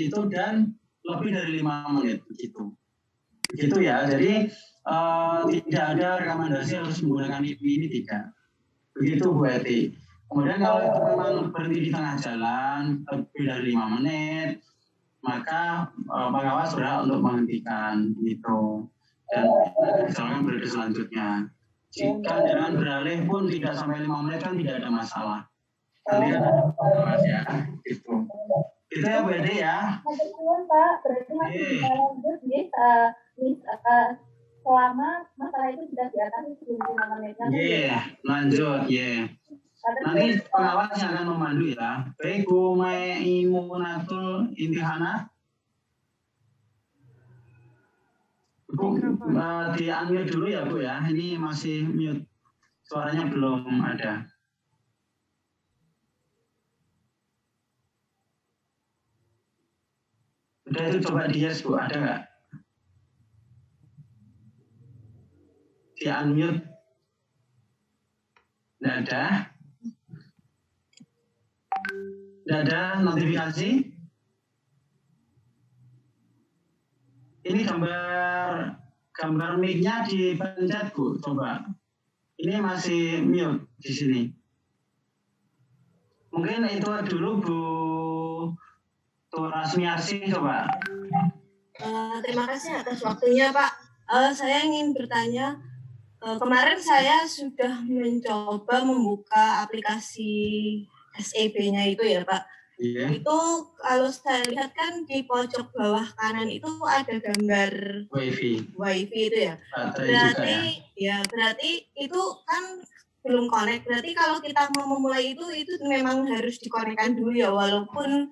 itu, dan lebih dari 5 menit begitu ya. Jadi tidak ada rekomendasi harus menggunakan ini tidak begitu Bu Eti. Kemudian kalau itu memang berhenti di tengah jalan lebih dari 5 menit, maka pengawas berhak untuk menghentikan itu dan misalkan periode selanjutnya. Jika jalan beralih pun tidak sampai 5 menit kan tidak ada masalah. Kalian ada pengawas ya gitu. Itu ya Bu Ede ya. Betul Pak, berarti masih bisa lanjut selama masalah itu sudah diatasi sebelum 5 menit. Lanjut Nanti pengawas yang akan memandu ya. Baik Bu Maimunatul Intihana. Bu, di-unmute dulu ya Bu ya. Ini masih mute. Suaranya belum ada. Udah itu coba di-yes Bu, ada nggak? Di-unmute. Nggak ada. Nggak ada notifikasi. Ini gambar mic-nya dipencet Bu, coba. Ini masih mute di sini. Mungkin itu dulu Bu Rasmiarsi, coba. Terima kasih atas waktunya Pak. Saya ingin bertanya, kemarin saya sudah mencoba membuka aplikasi SEB-nya itu ya Pak. Iya. Itu kalau saya lihat kan di pojok bawah kanan itu ada gambar wifi itu ya. Berarti berarti itu kan belum connect. Berarti kalau kita mau memulai itu memang harus dikonekkan dulu ya, walaupun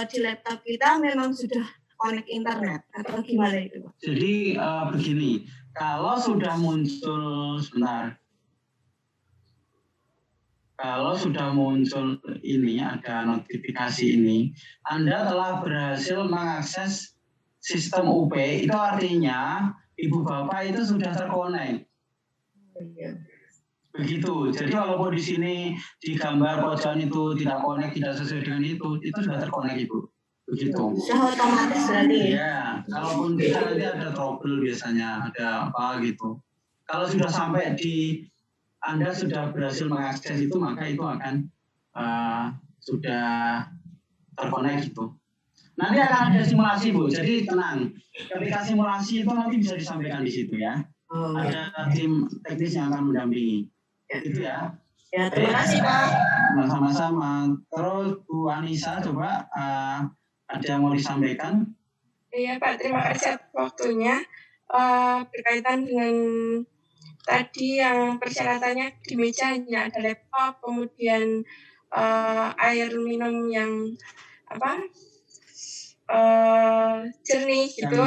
di laptop kita memang sudah connect internet atau gimana itu Pak? Jadi begini, kalau sudah muncul ini, ada notifikasi ini, Anda telah berhasil mengakses sistem UP, itu artinya Ibu Bapak itu sudah terkonek. Begitu. Jadi walaupun di sini di gambar pojokan itu tidak konek, tidak sesuai dengan itu sudah terkonek Ibu. Begitu. Sudah otomatis berarti. Ya, kalaupun tidak nanti ada trouble biasanya, ada apa gitu. Kalau sudah sampai di Anda sudah berhasil mengakses itu, maka itu akan sudah terkonek gitu. Nanti akan ada simulasi Bu, jadi tenang. Ketika simulasi itu nanti bisa disampaikan di situ ya. Ada tim teknis yang akan mendampingi. Itu ya. Ya, terima kasih Pak. Sama-sama. Terus Bu Anissa coba ada yang mau disampaikan? Iya Pak, terima kasih atas waktunya. Berkaitan dengan tadi yang persyaratannya di meja hanya ada laptop, kemudian air minum yang jernih gitu.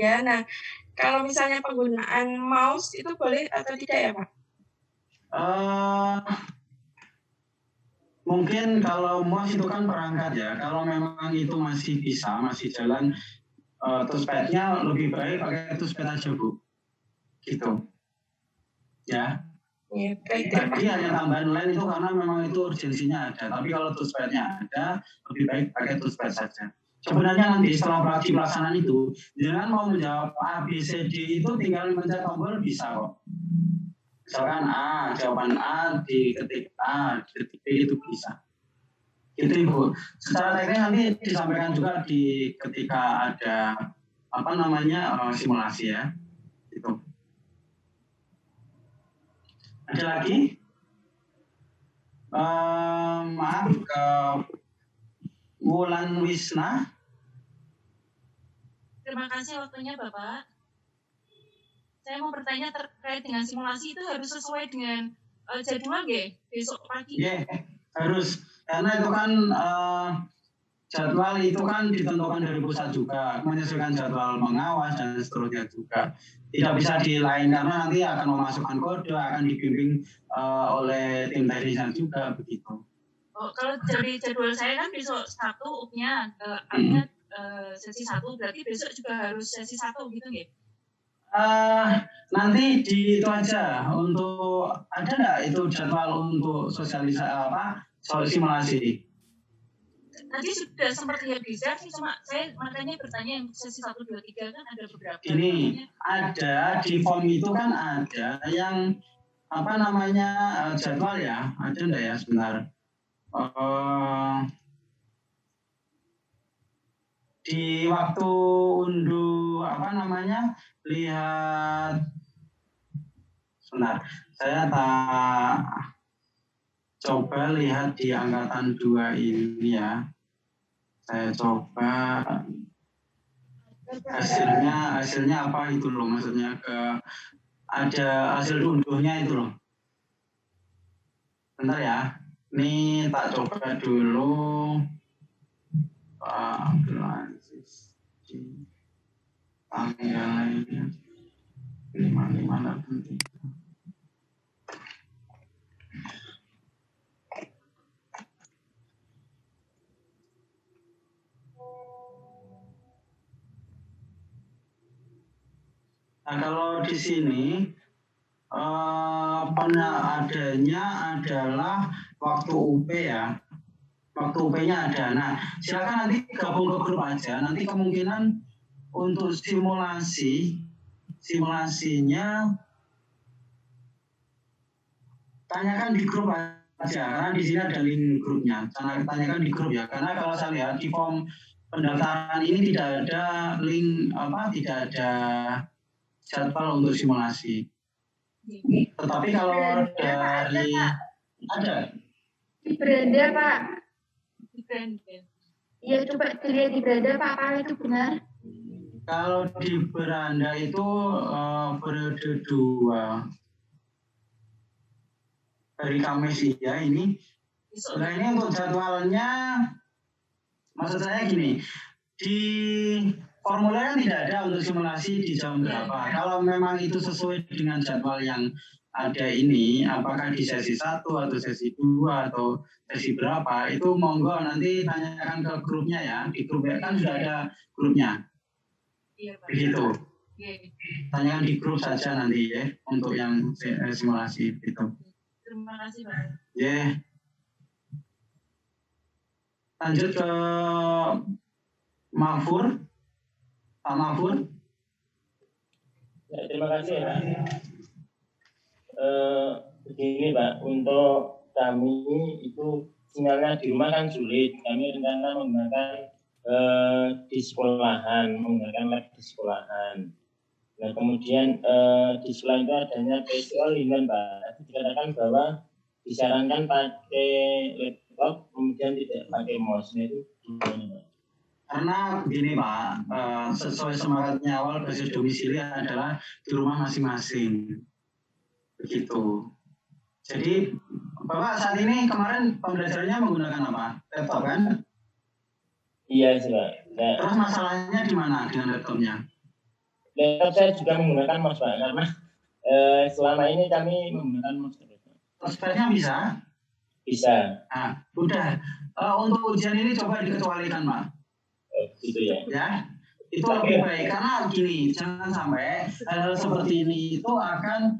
Ya, nah kalau misalnya penggunaan mouse itu boleh atau tidak ya Pak? Mungkin kalau mouse itu kan perangkat ya. Kalau memang itu masih bisa, masih jalan, touchpad-nya lebih baik pakai touchpad aja Bu. Gitu. Ya. Ya, baik. Jadi hanya tambahan lain itu karena memang itu urgensinya ada. Tapi kalau touchpad-nya ada, lebih baik pakai touchpad saja. Sebenarnya nanti setelah pelaksanaan itu, jangan mau menjawab A, B, C, D itu tinggal mencet tombol bisa kok. Misalkan A, jawaban A diketik A, diketik B itu bisa. Itu Ibu. Secara teknis nanti disampaikan juga ketika ada simulasi ya. Itu. Ada lagi? Maaf ke Wulan Wisna. Terima kasih waktunya Bapak. Saya mau bertanya terkait dengan simulasi itu harus sesuai dengan jadwal nggih besok pagi? Iya, harus. Karena itu kan jadwal itu kan ditentukan dari pusat juga, menyesuaikan jadwal pengawas dan seterusnya juga. Tidak bisa di lain karena nanti akan memasukkan kode, akan dibimbing oleh tim teknisnya juga begitu. Oh, kalau dari jadwal saya kan besok Sabtu UP-nya sesi 1, berarti besok juga harus sesi 1 gitu nggih? Nanti di itu aja untuk ada nggak itu jadwal untuk soal simulasi? Tadi sudah sempat lihat di share sih, cuma saya makanya bertanya yang sesi 1, 2, 3 kan ada beberapa. Ini ada di form itu kan ada yang jadwal ya, ada enggak ya sebentar. Di waktu unduh lihat sebentar, saya coba lihat di angkatan 2 ini ya. Saya coba hasilnya apa itu loh, maksudnya ada hasil unduhnya itu loh. Bentar ya, ini tak coba dulu. Tanggalnya 5/8. Nah, kalau di sini adanya adalah waktu UP ya. Waktu UP-nya ada. Nah, silakan nanti gabung ke grup aja. Nanti kemungkinan untuk simulasinya tanyakan di grup aja. Karena di sini ada link grupnya. Tanyakan di grup ya. Karena kalau saya lihat di form pendaftaran ini tidak ada link tidak ada jadwal untuk simulasi. Tetapi kalau dari ada di beranda Pak. Di beranda. Iya coba dilihat di beranda Pak, apakah itu benar? Kalau di beranda itu periode 2 hari Kamis ya ini. Nah ini untuk jadwalnya, maksud saya gini, di formulir tidak ada untuk simulasi di jam berapa. Kalau memang itu sesuai dengan jadwal yang ada ini, apakah di sesi 1 atau sesi 2 atau sesi berapa, itu monggo nanti tanyakan ke grupnya ya. Di grup kan sudah ada grupnya. Iya, Pak. Begitu. Iya. Tanyakan di grup saja nanti ya untuk yang simulasi itu. Terima kasih Pak. Ya. Lanjut ke Mahfur. Pak Mahfur. Ya, terima kasih ya Pak. Begini Pak, untuk kami itu sinyalnya di rumah kan sulit. Kami rencana menggunakan di sekolahan, menggunakan lab di sekolahan. Nah kemudian di sekolah itu adanya PSO kan Pak. Dikatakan bahwa disarankan pakai laptop, kemudian tidak pakai mouse. Itu gimana Pak? Karena begini Pak, sesuai semangatnya awal basis domisili adalah di rumah masing-masing. Begitu. Jadi Bapak saat ini kemarin pembelajarannya menggunakan apa? Laptop kan? Iya sih Pak. Nah, terus masalahnya di mana dengan laptopnya? Laptop saya juga menggunakan mouse Pak, karena selama ini kami menggunakan mouse. Touchpad-nya bisa? Bisa. Nah, udah. Untuk ujian ini coba dikecualikan Pak. Gitu ya. Ya, itu lebih baik karena gini, jangan sampai hal seperti ini itu akan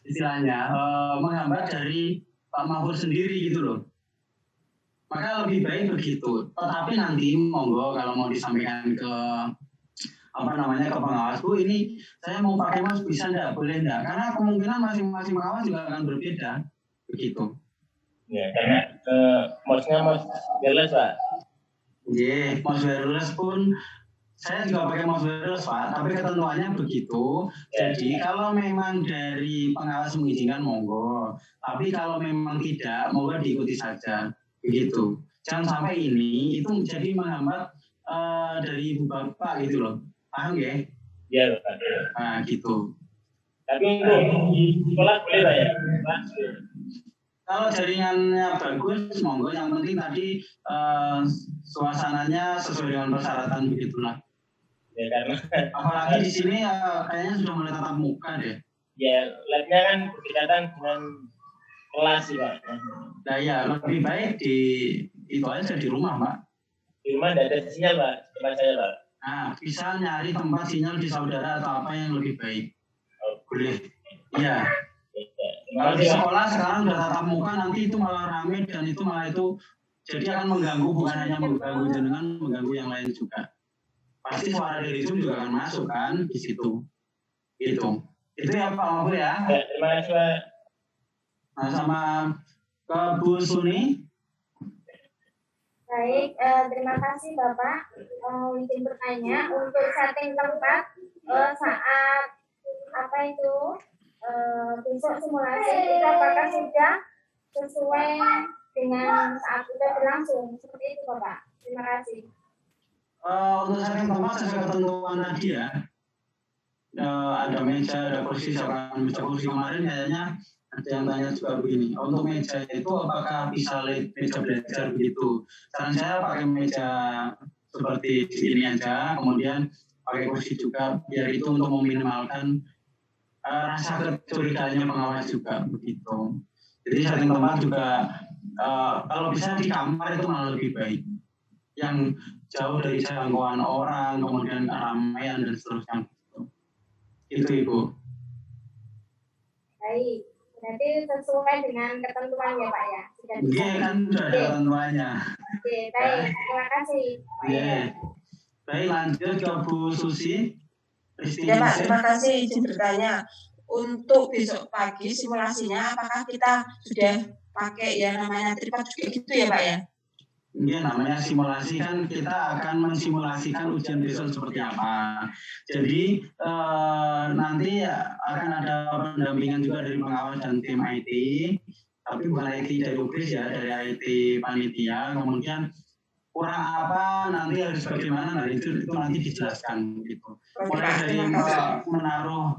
istilahnya menghambat dari Pak Mahfud sendiri gitu loh. Maka lebih baik begitu. Tetapi nanti monggo kalau mau disampaikan ke ke pengawas, Bu, ini saya mau pakai mouse bisa enggak, boleh enggak? Karena kemungkinan masing-masing pengawas juga akan berbeda, begitu. Ya, karena mouse-nya mouse wireless, Pak. Iya, mouse wireless pun saya juga pakai mouse wireless, Pak, tapi ketentuannya begitu. Jadi kalau memang dari pengawas mengizinkan monggo, tapi kalau memang tidak, monggo diikuti saja, begitu. Jangan sampai ini itu menjadi menghambat dari ibu bapak gitu loh. Paham ya? Iya, Pak. Nah, gitu. Tapi untuk di sekolah boleh, Pak ya? Kalau jaringannya bagus, monggo. Yang penting tadi suasananya sesuai dengan persyaratan begitulah. Ya, karena apalagi di sini kayaknya sudah mulai tatap muka deh. Ya, labnya kan berdekatan dengan kelas sih, Pak. Nah ya, lebih baik itu aja di rumah, Pak. Di rumah tidak ada sinyal, Pak. Tempat saya, Pak. Nah, bisa nyari tempat sinyal di saudara atau apa yang lebih baik. Boleh. Iya. Kalau di sekolah sekarang udah tatap muka, nanti itu malah rame dan itu malah itu jadi akan mengganggu, bukan hanya mengganggu jenengan, mengganggu yang lain juga. Pasti suara dari Zoom juga akan masuk kan di situ. Itu ya Pak Mahfud ya. Ya, terima kasih, Pak. Nah, sama ke Bu Suni. Baik, terima kasih Bapak. Izin bertanya untuk setting tempat saat apa itu besok simulasi itu apakah sudah sesuai dengan saat kita berlangsung seperti itu Bapak? Terima kasih. Untuk setting tempat sesuai ketentuan tadi ya. Ada meja, ada kursi, misalkan meja kursi kemarin kayaknya ada yang tanya juga begini, untuk meja itu apakah bisa meja belajar begitu? Saran saya pakai meja seperti ini aja, kemudian pakai kursi juga, biar itu untuk meminimalkan rasa kecurigaannya pengawas juga begitu. Jadi setting tempat juga kalau bisa di kamar itu malah lebih baik, yang jauh dari jangkauan orang, kemudian keramaian dan seterusnya. Itu Ibu. Baik, berarti sesuai dengan ketentuan ya Pak ya? Iya kan sudah ada ketentuannya. Oke, baik, terima kasih. Iya. Baik, lanjut ke Bu Susi. Ya Pak, terima kasih izin bertanya. Untuk besok pagi simulasinya apakah kita sudah pakai ya namanya tripod juga gitu ya Pak ya? Iya, namanya simulasi kan kita akan mensimulasikan ujian besok seperti apa. Jadi nanti akan ada pendampingan juga dari pengawas dan tim IT, tapi bukan IT dari UKRIS ya, dari IT panitia. Kemudian kurang apa nanti harus bagaimana, nah itu nanti dijelaskan gitu. Mulai dari menaruh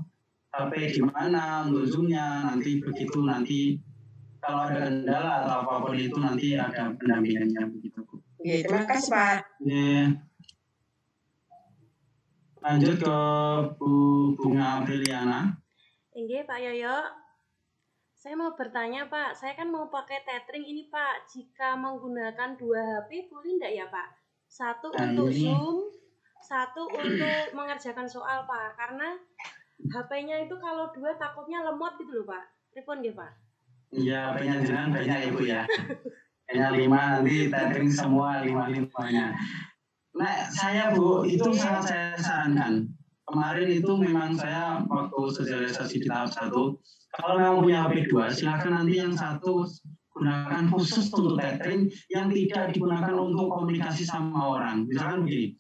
HP di mana untuk Zoom-nya, nanti begitu nanti kalau ada kendala atau apapun itu nanti ada pendampingannya begitu. Oke, terima kasih Pak. Ya. Lanjut ke Bu Bunga Apriliana. Inggih Pak Yoyo. Saya mau bertanya Pak, saya kan mau pakai tethering ini Pak. Jika menggunakan 2 HP boleh enggak ya Pak? Satu untuk Zoom, satu untuk mengerjakan soal Pak. Karena HP-nya itu kalau 2 takutnya lemot gitu loh Pak. Telepon nggih Pak? Iya, HP-nya jangan banyak Ibu ya. Hanya 5 nanti tethering semua 5-5-nya. Nah, saya Bu, itu sangat saya sarankan. Kemarin itu memang saya waktu sosialisasi di tahap 1, kalau memang punya HP 2, silakan nanti yang satu gunakan khusus untuk tethering yang tidak digunakan untuk komunikasi sama orang. Misalkan begini,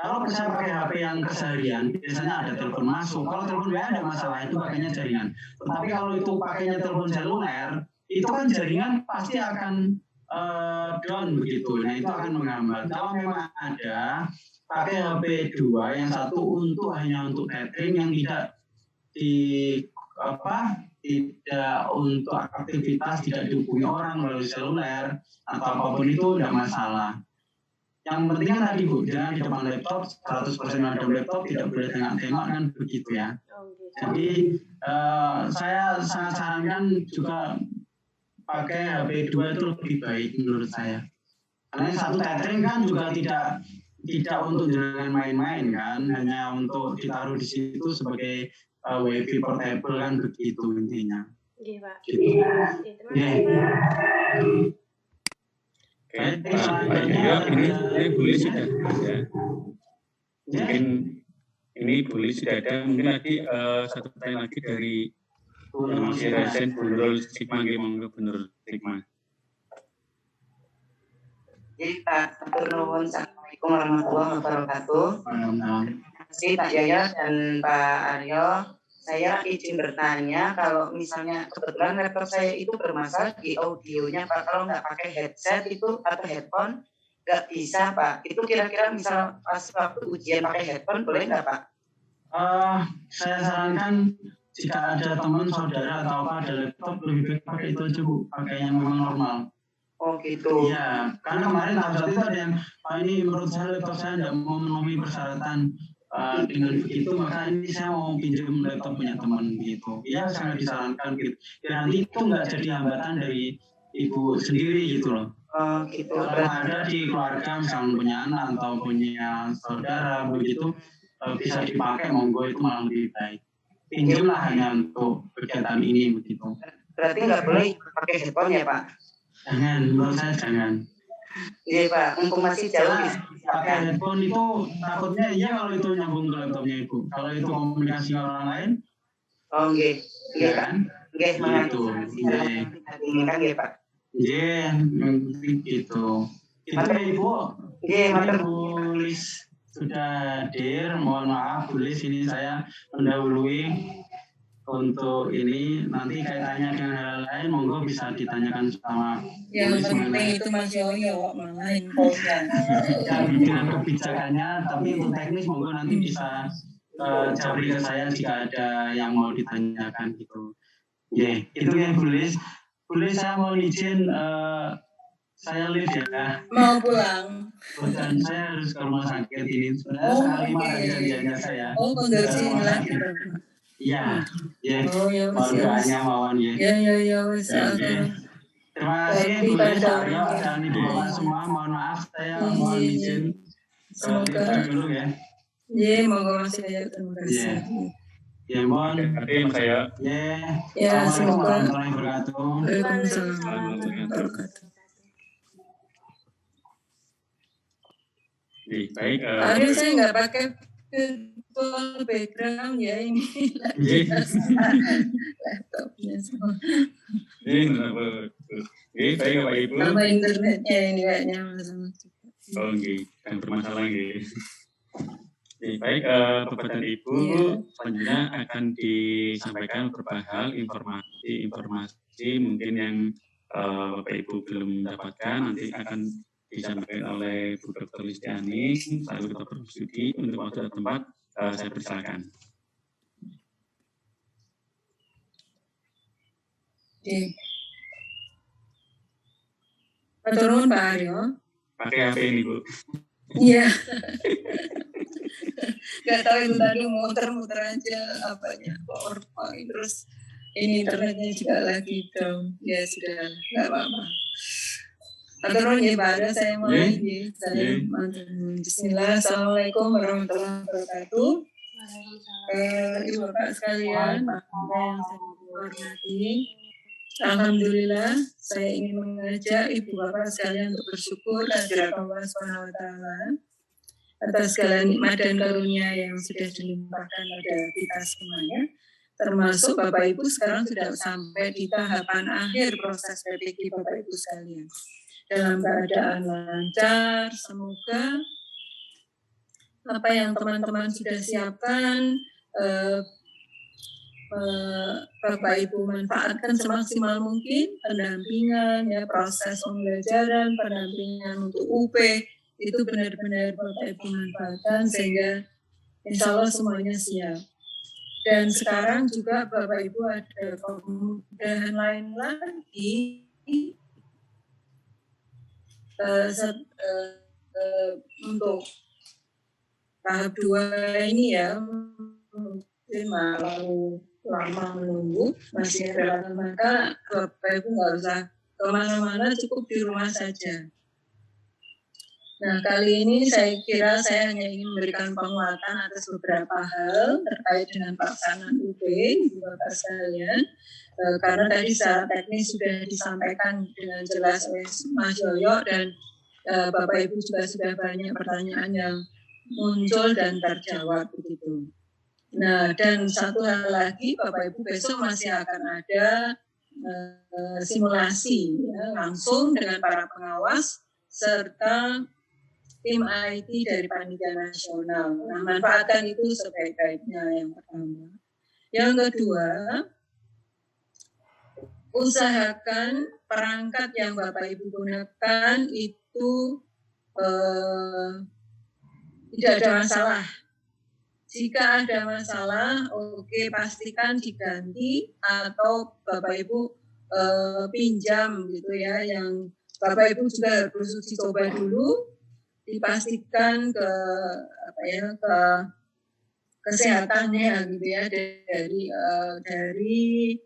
kalau saya pakai HP yang keseharian, biasanya ada telepon masuk. Kalau telepon WA ada masalah, itu pakainya jaringan. Tetapi kalau itu pakainya telepon seluler, itu kan jaringan pasti akan down begitu. Nah itu akan menghambat. Kalau memang ada, pakai HP 2 yang satu hanya untuk tethering yang tidak untuk aktivitas, tidak dihubungi orang melalui seluler atau apapun itu tidak masalah. Yang penting kan tadi Bu, jangan di depan laptop, 100% ada laptop, tidak boleh tengok-tengok kan begitu ya. Jadi saya sangat sarankan juga pakai HP 2 itu lebih baik menurut saya. Karena yang satu tethering kan juga tidak untuk jangan main-main kan, hanya untuk ditaruh di situ sebagai WiFi portable kan begitu intinya. Iya, Pak. Gitu. Terima kasih, Pak. Oke, Pak Yoyo, ini boleh sudah ada. Mungkin ini boleh sudah ada. Mungkin nanti satu pertanyaan lagi dari masih resen Bu Nurul Sigma, monggo Bu Nurul Sigma. Jadi Pak, Assalamualaikum warahmatullahi wabarakatuh. Terima kasih Pak Yoyo dan Pak Aryo. Saya izin bertanya, kalau misalnya kebetulan laptop saya itu bermasalah di audionya Pak, kalau nggak pakai headset itu atau headphone nggak bisa Pak. Itu kira-kira misal pas waktu ujian pakai headphone boleh nggak Pak? Saya sarankan jika ada teman, saudara atau apa ada laptop lebih baik pakai itu aja Bu, pakai yang memang normal. Oh gitu. Iya, karena kemarin saat itu ada yang ini menurut saya laptop saya tidak memenuhi persyaratan. Dengan begitu maka ini saya mau pinjam laptop punya teman gitu. Ya sangat disarankan gitu. Ya nanti itu nggak jadi hambatan dari ibu sendiri gitu loh. Gitu. Kalau ada di keluarga misalnya punya anak atau punya saudara begitu bisa dipakai monggo itu malah lebih baik. Pinjamlah hanya untuk kegiatan ini begitu. Berarti nggak boleh pakai headphone ya Pak? Jangan, menurut saya jangan. Iya Pak, mumpung masih jauh pakai headphone itu takutnya ya kalau itu nyambung ke laptopnya ibu. Kalau itu komunikasi dengan orang lain, oh nggih, iya kan? Nggih, Gitu. Ini kan nggih Pak. Iya, gitu. Itu ibu. Nggih, Bu Lis sudah hadir. Mohon maaf Bu Lis, ini saya mendahului untuk ini. Nanti kaitannya dengan hal lain monggo bisa ditanyakan sama yang penting itu Mas Yoyo malah infonya dengan kebijakannya, tapi untuk teknis monggo nanti bisa jawabin ke saya jika ada yang mau ditanyakan gitu. Itu yang Bu Lis. Bu Lis, saya mau izin saya live ya. Mau pulang. Dan saya harus ke rumah sakit ini. Sebenarnya sekali ada janjiannya saya. Oh, konversi lagi. Iya, ya. Oh, ya, mohon doanya mawon ya. Ya, Terima kasih Bu Lis, Aryo, dan Ibu Bapak semua. Mohon maaf saya mohon izin semoga dulu ya. Iya, monggo Mas Yoyo, terima kasih. Ya, mohon. Terima kasih Mas Yoyo. Ya, semoga. Waalaikumsalam warahmatullahi wabarakatuh. Baik. Tadi saya nggak pakai virtual background ya ini. Laptopnya semua. Baik Bapak Ibu. Tambah internetnya ini kayaknya masalah. Oh nggih, yang bermasalah nggih. Baik, Bapak dan Ibu, selanjutnya akan disampaikan beberapa hal informasi mungkin yang Bapak Ibu belum dapatkan, nanti akan disampaikan oleh Bu Dr. Listiani, selalu Ketua Program Studi. Untuk waktu dan tempat, saya persilakan. Turun Pak Aryo. Pakai HP ini Bu. Iya. Gak tahu itu tadi muter-muter aja apanya PowerPoint terus ini internetnya juga lagi down. Ya sudah nggak apa-apa. Turun ya Pak Aryo, saya mulai saya Bismillah. Assalamualaikum warahmatullahi wabarakatuh. Ibu Bapak sekalian, yang saya hormati. Alhamdulillah, saya ingin mengajak Ibu Bapak sekalian untuk bersyukur kehadirat Allah SWT atas segala nikmat dan karunia yang sudah dilimpahkan pada kita semuanya, termasuk Bapak Ibu sekarang sudah sampai di tahapan akhir proses PPG Bapak Ibu sekalian. Dalam keadaan lancar, semoga apa yang teman-teman sudah siapkan, Bapak Ibu manfaatkan semaksimal mungkin pendampingan, ya proses pembelajaran, pendampingan untuk UP itu benar-benar Bapak Ibu manfaatkan sehingga insya Allah semuanya siap. Dan sekarang juga Bapak Ibu ada kemudahan lain lagi untuk tahap 2 ini ya, mungkin mau lama menunggu, masih relatif, maka Bapak Ibu nggak usah kemana-mana, cukup di rumah saja. Nah, kali ini saya kira saya hanya ingin memberikan penguatan atas beberapa hal terkait dengan pelaksanaan UB, Bapak sekalian. Karena tadi secara teknis sudah disampaikan dengan jelas oleh Mas Yoyo dan Bapak Ibu juga sudah banyak pertanyaan yang muncul dan terjawab begitu. Nah, dan satu hal lagi, Bapak Ibu besok masih akan ada simulasi ya, langsung dengan para pengawas serta tim IT dari Panitia Nasional. Nah, manfaatkan itu sebaik-baiknya yang pertama. Yang kedua, usahakan perangkat yang Bapak Ibu gunakan itu tidak ada masalah. Jika ada masalah, oke, pastikan diganti atau Bapak Ibu pinjam gitu ya, yang Bapak Ibu juga harus uji coba dulu, dipastikan ke kesehatannya gitu ya dari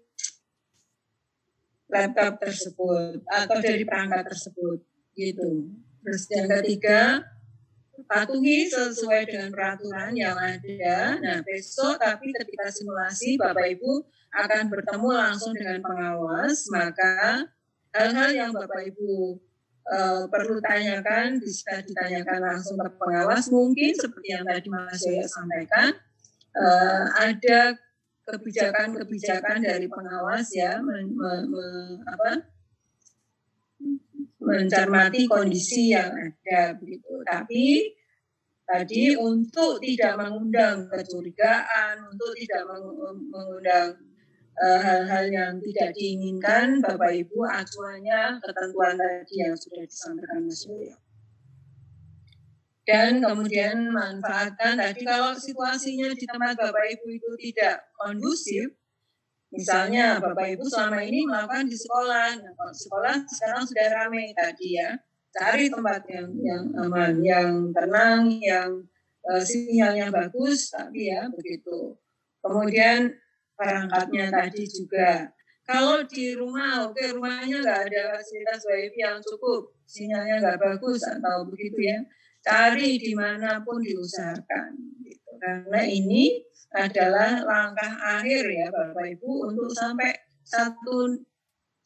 laptop tersebut atau dari perangkat tersebut gitu. Terus yang ketiga, patuhi sesuai dengan peraturan yang ada. Nah, besok tapi ketika simulasi Bapak Ibu akan bertemu langsung dengan pengawas, maka hal-hal yang Bapak Ibu perlu tanyakan bisa ditanyakan langsung ke pengawas. Mungkin seperti yang tadi Mas Yoyo sampaikan, ada kebijakan-kebijakan dari pengawas ya mencermati kondisi yang ada begitu. Tapi tadi untuk tidak mengundang kecurigaan, untuk tidak mengundang hal-hal yang tidak diinginkan, Bapak Ibu acuannya ketentuan tadi yang sudah disampaikan Mas Yoyo. Dan kemudian manfaatkan tadi kalau situasinya di tempat Bapak Ibu itu tidak kondusif, misalnya Bapak Ibu selama ini melakukan di sekolah, nah, kalau sekolah sekarang sudah ramai tadi ya, cari tempat yang aman, yang tenang, yang sinyalnya bagus, tapi ya begitu. Kemudian perangkatnya tadi juga. Kalau di rumah, oke, rumahnya nggak ada fasilitas WiFi yang cukup, sinyalnya nggak bagus atau begitu ya, cari dimanapun diusahakan. Gitu. Karena ini adalah langkah akhir ya Bapak Ibu untuk sampai satu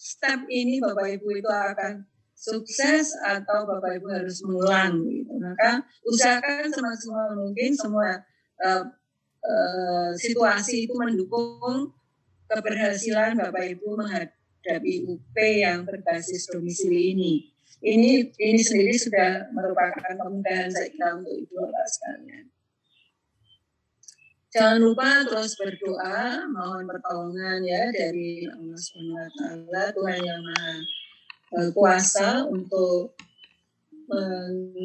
step ini Bapak Ibu itu akan sukses atau Bapak Ibu harus mengulang. Gitu. Maka usahakan semaksimal mungkin semua situasi itu mendukung keberhasilan Bapak Ibu menghadapi UP yang berbasis domisili ini. Ini sendiri sudah merupakan kemudahan saya kira untuk Ibu Bapak sekalian. Jangan lupa terus berdoa, mohon pertolongan ya dari Allah SWT, Tuhan yang Maha Kuasa untuk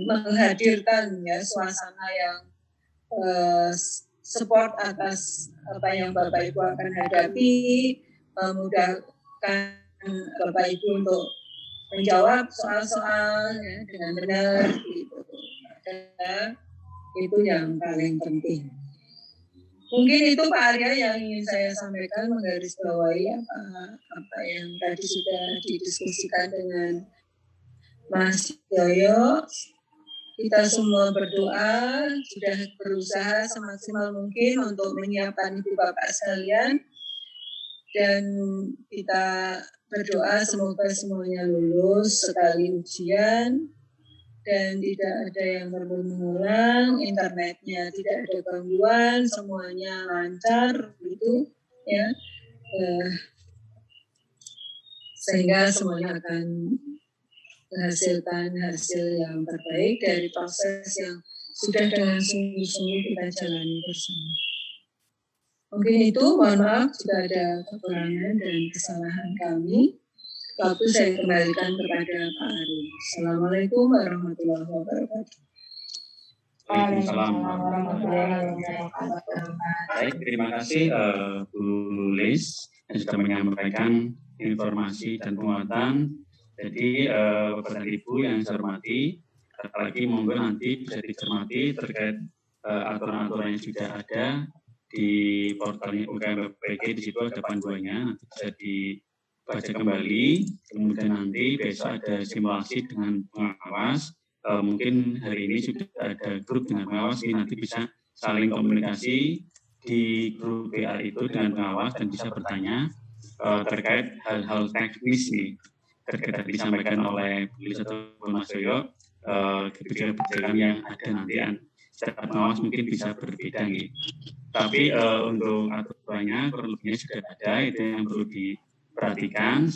menghadirkan ya suasana yang support atas apa yang Bapak Ibu akan hadapi, memudahkan Bapak Ibu untuk menjawab soal-soal ya, dengan benar gitu. Dan itu yang paling penting. Mungkin itu Pak Arya yang ingin saya sampaikan, menggarisbawahi apa yang tadi sudah didiskusikan dengan Mas Yoyo. Kita semua berdoa, sudah berusaha semaksimal mungkin untuk menyiapkan Ibu Bapak sekalian. Dan kita berdoa semoga semuanya lulus sekali ujian dan tidak ada yang perlu mengulang, internetnya tidak ada gangguan, semuanya lancar gitu ya. Sehingga semuanya akan menghasilkan hasil yang terbaik dari proses yang sudah dengan sungguh-sungguh kita jalani bersama. Mungkin itu, mohon maaf jika ada kekurangan dan kesalahan kami. Waktu saya kembalikan kepada Pak Ari. Assalamualaikum warahmatullahi wabarakatuh. Waalaikumsalam warahmatullahi wabarakatuh. Baik, terima kasih Bu Liz yang sudah menyampaikan informasi dan penguatan. Jadi Bapak dan Ibu yang saya hormati, apalagi monggo nanti bisa dicermati terkait aturan-aturan yang sudah ada di portalnya UKM BPK. Di situ ada panduannya, nanti bisa dibaca kembali. Kemudian nanti besok ada simulasi dengan pengawas. mungkin hari ini sudah ada grup dengan pengawas, nanti bisa saling komunikasi di grup WA itu dengan pengawas dan bisa bertanya terkait hal-hal teknis nih, terkait tadi disampaikan oleh Bu Lilis ataupun Mas Yoyo, kebijakan yang ada nanti setiap pengawas mungkin bisa berbeda nih. Tapi untuk aturannya kurang lebihnya sudah ada, itu yang perlu diperhatikan.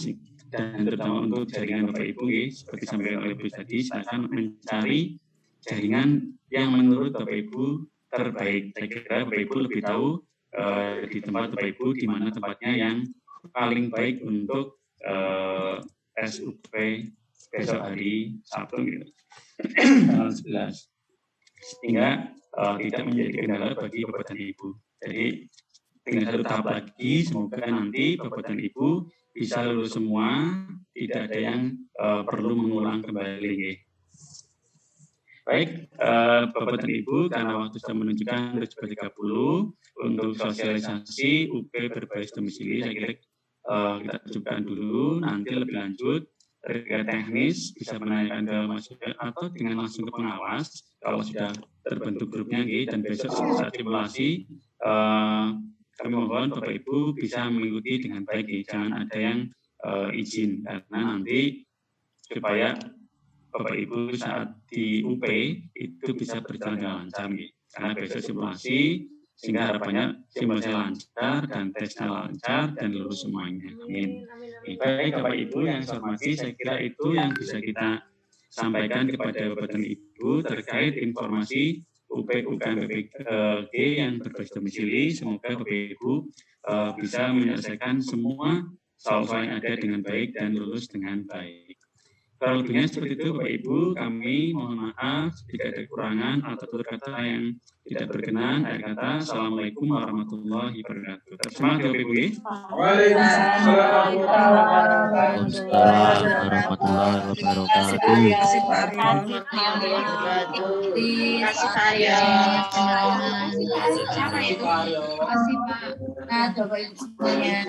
Dan terutama untuk jaringan Bapak Ibu, seperti disampaikan oleh Bu tadi, silakan mencari jaringan yang menurut Bapak Ibu terbaik. Saya kira Bapak Ibu lebih tahu di tempat Bapak Ibu di mana tempatnya yang paling baik untuk SUP besok hari Sabtu gitu, tanggal 11, sehingga tidak menjadi kendala bagi Bapak dan Ibu. Jadi tinggal satu tahap lagi, semoga nanti Bapak dan Ibu bisa lulus semua, tidak ada yang perlu mengulang kembali. Baik, Bapak dan Ibu, karena waktu sudah menunjukkan 17.30 untuk sosialisasi UP berbasis domisili, saya kira kita tunjukkan dulu, nanti lebih lanjut terkait teknis bisa menanyakan ke Mas Yoyo atau dengan langsung ke pengawas kalau sudah terbentuk grupnya, dan besok saat simulasi kami mohon Bapak Ibu bisa mengikuti dengan baik, jangan ada yang izin, karena nanti supaya Bapak Ibu saat di UP itu bisa berjalan dengan lancar, karena besok simulasi, sehingga harapannya simulasi lancar dan tesnya lancar dan lulus semuanya. Amin. Baik Bapak Ibu yang saya hormati, saya kira itu yang bisa kita sampaikan kepada Bapak dan Ibu terkait informasi UP UKM BPG yang berbasis domisili. Semoga Bapak Ibu bisa menyelesaikan semua soal-soal yang ada dengan baik dan lulus dengan baik. Kalau lebihnya seperti itu Bapak Ibu, kami mohon maaf jika ada kekurangan atau tutur kata yang tidak berkenan. Akhir kata, Assalamualaikum warahmatullahi wabarakatuh. Semangat Bapak Ibu. Waalaikumsalam warahmatullahi wabarakatuh. Terima kasih Pak Aryo. Terima kasih Pak Aryo. Terima kasih Pak. Nah, Bapak Ibu semuanya.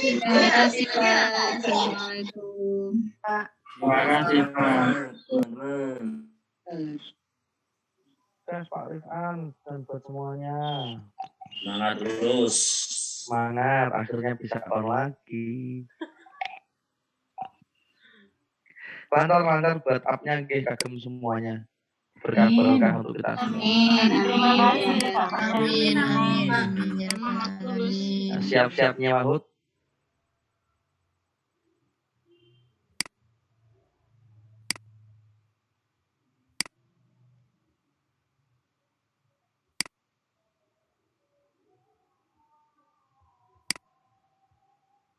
Terima kasih Pak. Assalamualaikum. Pak. Terima kasih Pak. Tes Pak Rifan dan buat semuanya. Semangat terus. Semangat, akhirnya bisa on lagi. Lancar buat up-nya kagem semuanya. Berkah untuk kita semua. Amin. Siap-siapnya Mahmud.